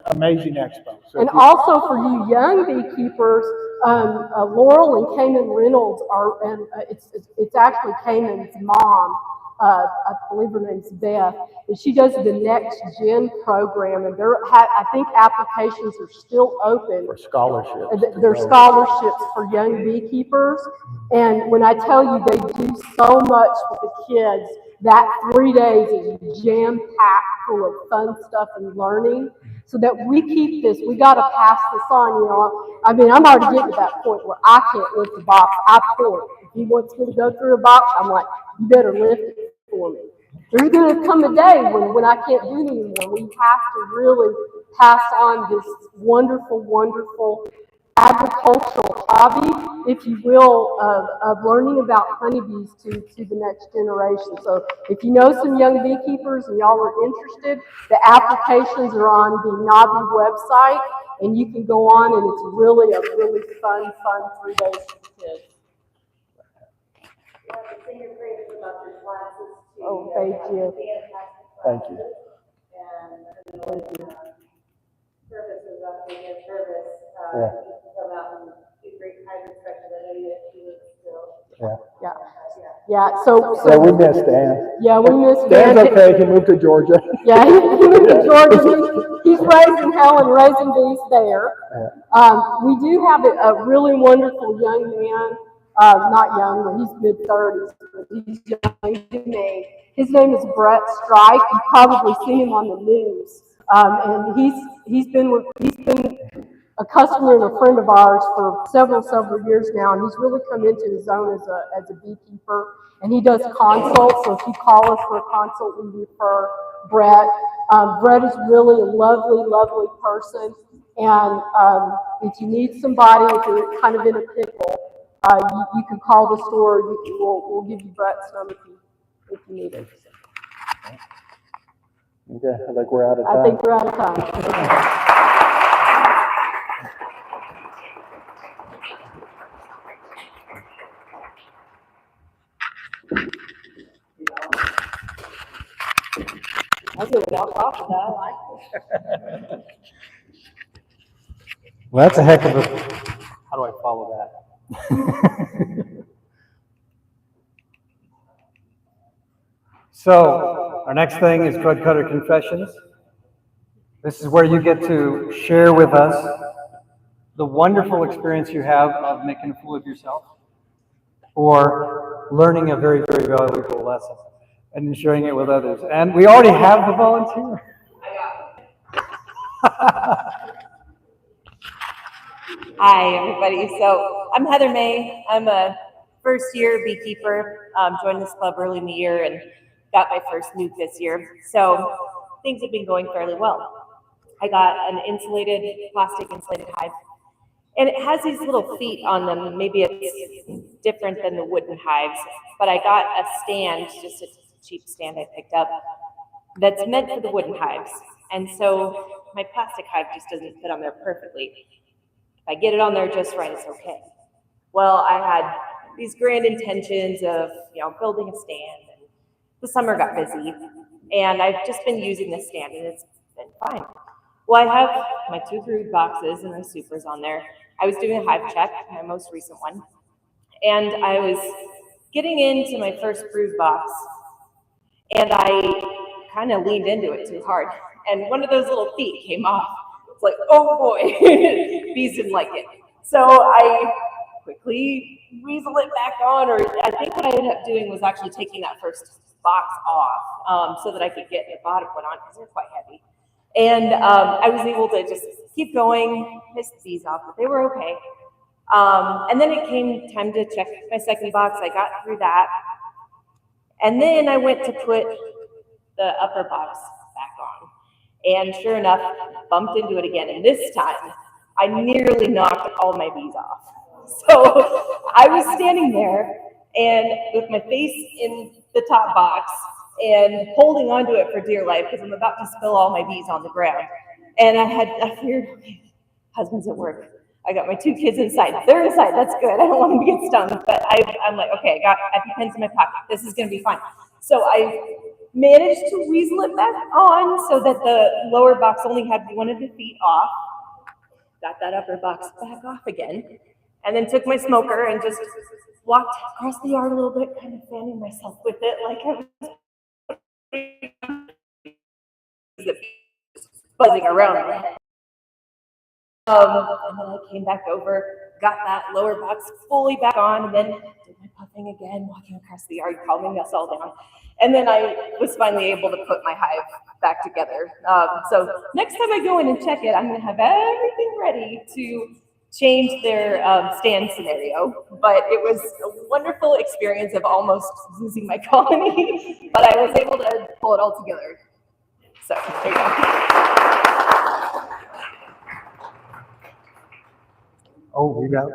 Amazing expo. So and also for you young beekeepers, Laurel and Cayman Reynolds are, and it's actually Cayman's mom. I believe her name's Beth, and she does the Next Gen program, and I think applications are still open for scholarships. They're scholarships for young beekeepers, and when I tell you they do so much with the kids, that 3 days is jam-packed full of fun stuff and learning, so that we keep this, we gotta pass this on, I mean, I'm already getting to that point where I can't lift the box, I pour it. If he wants me to go through a box, I'm like, you better lift it for me. There's going to come a day when I can't do it anymore. We have to really pass on this wonderful, wonderful agricultural hobby, if you will, of learning about honeybees to the next generation. So if you know some young beekeepers and y'all are interested, the applications are on the NABI website, and you can go on, and it's really a really fun 3 days for the kids. Oh, thank you. Thank you. Services up to give service, come out and do great hydro inspection. I know you have 2 weeks still. Yeah. So we missed Dan. Yeah, we missed Dan. Dan's okay. He moved to Georgia. Yeah, he moved to Georgia. He's raising hell and raising bees there. We do have a really wonderful young man. Not young, but he's mid-30s, but he's young to me. His name is Brett Strike. You've probably seen him on the news. And he's been a customer and a friend of ours for several years now, and he's really come into his own as a beekeeper. And he does consults, so if you call us for a consult, we refer Brett. Brett is really a lovely person. And if you need somebody, if you're kind of in a pickle, you can call the store. We'll give you Brett's number if you need it. Okay, I think we're out of time. I think we're out of time. I was going to walk off with that. I like it. Well, that's a heck of a, how do I follow that? So, our next thing is Crud Cutter Confessions. This is where you get to share with us the wonderful experience you have of making a fool of yourself or learning a very valuable lesson and sharing it with others. And we already have the volunteer. Hi, everybody. So I'm Heather May. I'm a first-year beekeeper. Joined this club early in the year and got my first nuke this year. So things have been going fairly well. I got an plastic insulated hive, and it has these little feet on them. Maybe it's different than the wooden hives, but I got a stand, just a cheap stand I picked up, that's meant for the wooden hives. And so my plastic hive just doesn't fit on there perfectly. If I get it on there just right, it's okay. Well, I had these grand intentions of, building a stand, and the summer got busy, and I've just been using this stand, and it's been fine. Well, I have my 2 brood boxes and my supers on there. I was doing a hive check, my most recent one, and I was getting into my first brood box, and I kind of leaned into it too hard, and one of those little feet came off. It's like, oh boy, bees didn't like it. So I quickly weasel it back on, or I think what I ended up doing was actually taking that first box off so that I could get the bottom one on, because they're quite heavy. And I was able to just keep going, piss the bees off, but they were okay. And then it came time to check my second box. I got through that. And then I went to put the upper box back on. And sure enough, bumped into it again. And this time, I nearly knocked all my bees off. So I was standing there and with my face in the top box and holding onto it for dear life because I'm about to spill all my bees on the ground. And I figured, okay, husband's at work. I got my 2 kids inside. They're inside. That's good. I don't want them to get stung. But I'm like, okay, I got EpiPens in my pocket. This is going to be fine. So I managed to weasel it back on so that the lower box only had one of the feet off. Got that upper box back off again. And then took my smoker and just walked across the yard a little bit, kind of fanning myself with it like I was buzzing around my head. And then I came back over, got that lower box fully back on, and then did my puffing again, walking across the yard, calming us all down. And then I was finally able to put my hive back together. So next time I go in and check it, I'm going to have everything ready to change their stand scenario. But it was a wonderful experience of almost losing my colony, but I was able to pull it all together. So there you go. Oh, we got.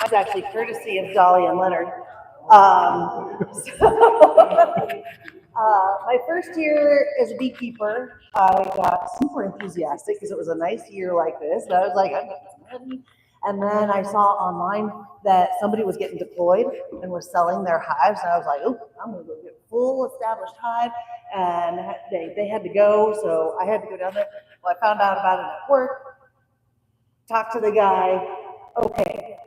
That's actually courtesy of Dolly and Leonard. My first year as a beekeeper, I got super enthusiastic because it was a nice year like this. And I was like, I'm getting some money. And then I saw online that somebody was getting deployed and was selling their hives. And I was like, oh, I'm going to go get a full established hive. And they had to go, so I had to go down there. Well, I found out about it at work. Talked to the guy. Okay.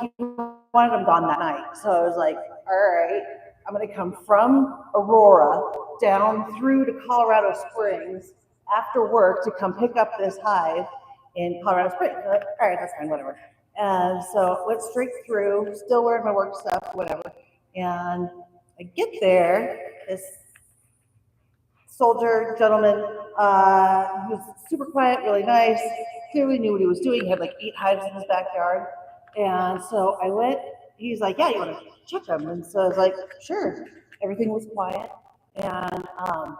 He wanted them gone that night. So I was like, all right, I'm going to come from Aurora down through to Colorado Springs after work to come pick up this hive in Colorado Springs. All right, that's fine, whatever. And so went straight through, still wearing my work stuff, whatever. And I get there, this soldier gentleman, he was super quiet, really nice, clearly knew what he was doing. He had like 8 hives in his backyard. And so I went, he's like, yeah, you want to check them? And so I was like, sure. Everything was quiet. And I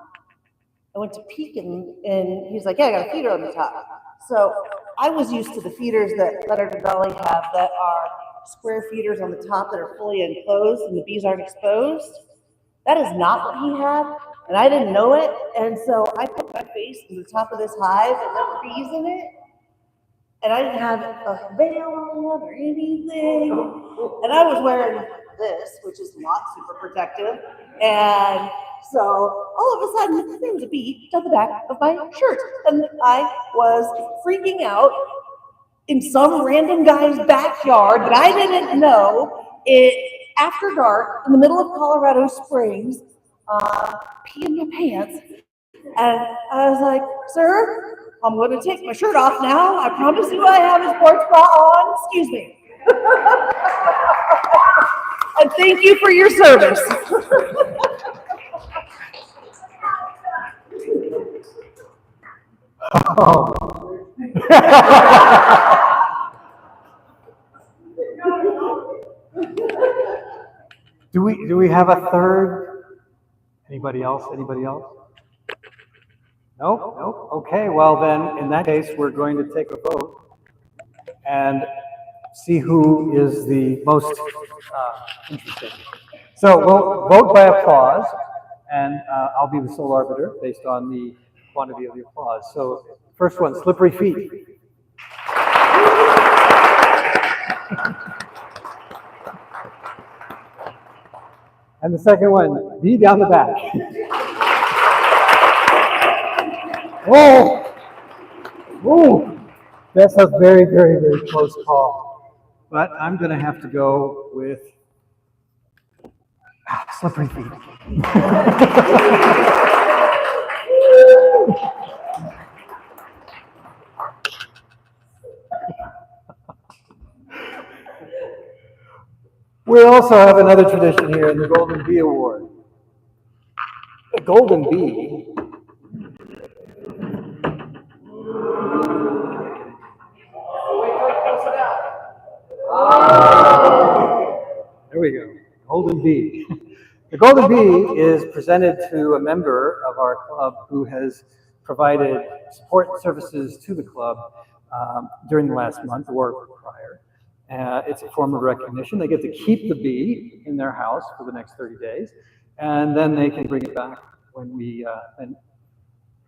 went to peek and he's like, yeah, I got a feeder on the top. So I was used to the feeders that Leonard and Dolly have that are square feeders on the top that are fully enclosed and the bees aren't exposed. That is not what he had, and I didn't know it. And so I put my face to the top of this hive and there were bees in it. And I didn't have a veil on or anything. And I was wearing this, which is not super protective. And so all of a sudden, there was a bee down the back of my shirt. And I was freaking out in some random guy's backyard that I didn't know after dark in the middle of Colorado Springs, peeing my pants. And I was like, sir, I'm going to take my shirt off now. I promise you I have a sports bra on. Excuse me. And thank you for your service. Oh. Do we have a third? Anybody else? Anybody else? Nope, nope. Okay, well then, in that case, we're going to take a vote. And see who is the most interesting. So we'll vote by applause, and I'll be the sole arbiter based on the quantity of the applause. So first one, slippery feet. And the second one, B down the back. Oh, oh, that's a very, very, very close call. But I'm going to have to go with slippery feet. We also have another tradition here in the Golden Bee Award. The Golden Bee there we go. Golden Bee. The Golden Bee is presented to a member of our club who has provided support services to the club during the last month or prior. It's a form of recognition. They get to keep the bee in their house for the next 30 days, and then they can bring it back when we and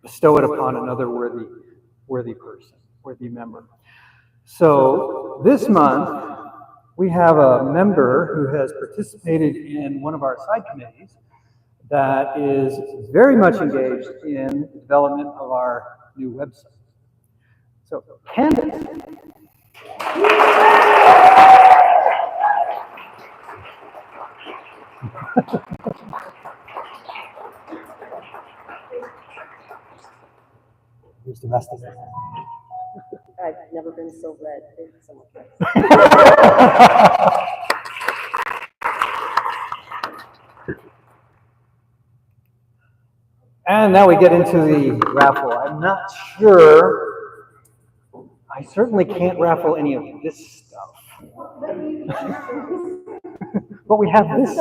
bestow it upon another worthy person, worthy member. So this month, we have a member who has participated in one of our side committees that is very much engaged in the development of our new website. So, Candace. Here's the rest of it. I've never been so red. Thank you so much. And now we get into the raffle. I'm not sure. I certainly can't raffle any of this stuff. But we have this.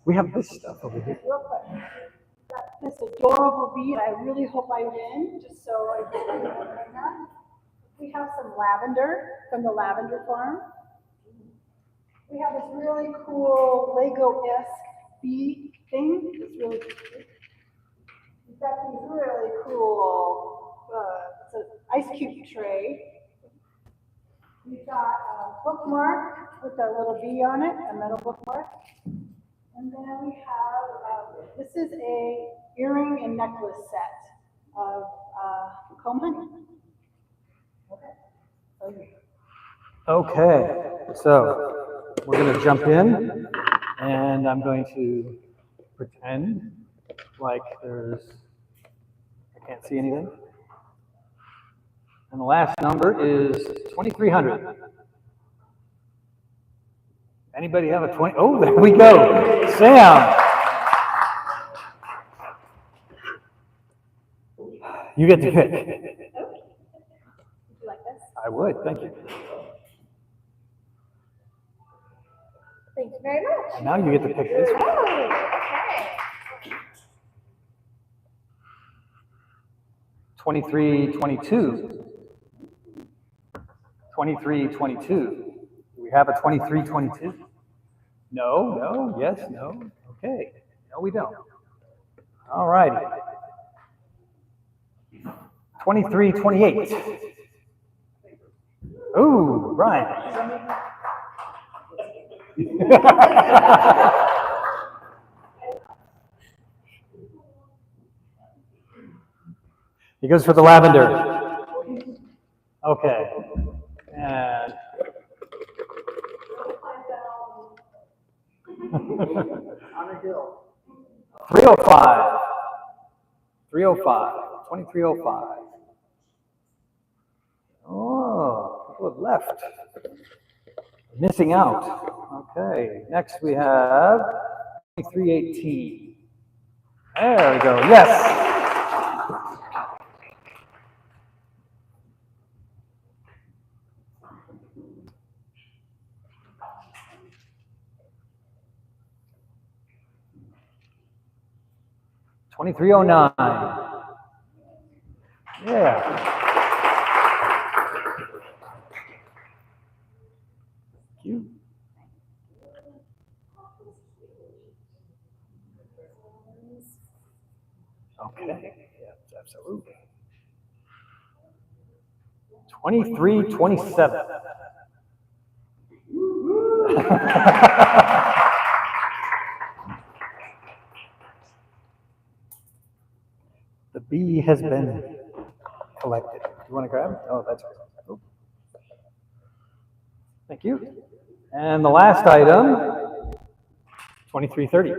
We have this stuff over here. This adorable bee, and I really hope I win, just so I can that. We have some lavender from the lavender farm. We have this really cool Lego-esque bee thing. It's really cute. We've got these really cool, it's an ice cube tray. We've got a bookmark with a little bee on it, a metal bookmark. And then we have, this is a earring and necklace set of comb honey. Okay, so we're going to jump in, and I'm going to pretend like I can't see anything. And the last number is 2,300. Anybody have a 20? Oh, there we go. Sam. You get to pick. Would you like this? I would, thank you. Thank you very much. And now you get to pick this one. Oh, okay. 2322. 2322. Do we have a 2322? No, no, yes, no. Okay. No, we don't. All righty. 2328. Ooh, Brian. He goes for the lavender. Okay. And 305. 305. 2305. Oh, people have left. Missing out. Okay. Next we have 2318. There we go. Yes. $23.09. Yeah. you. Okay, yes, absolutely. 23-27. The bee has been collected. You want to grab it? Oh, that's right. Oh. Thank you. And the last item, 2330.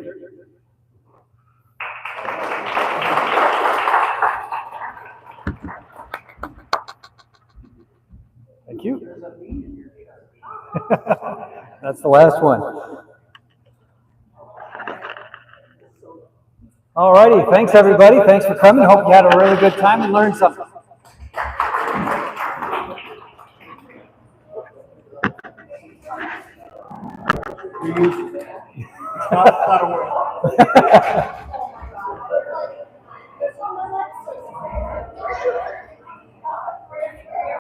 Thank you. That's the last one. All righty. Thanks, everybody. Thanks for coming. Hope you had a really good time and learned something. Not aware.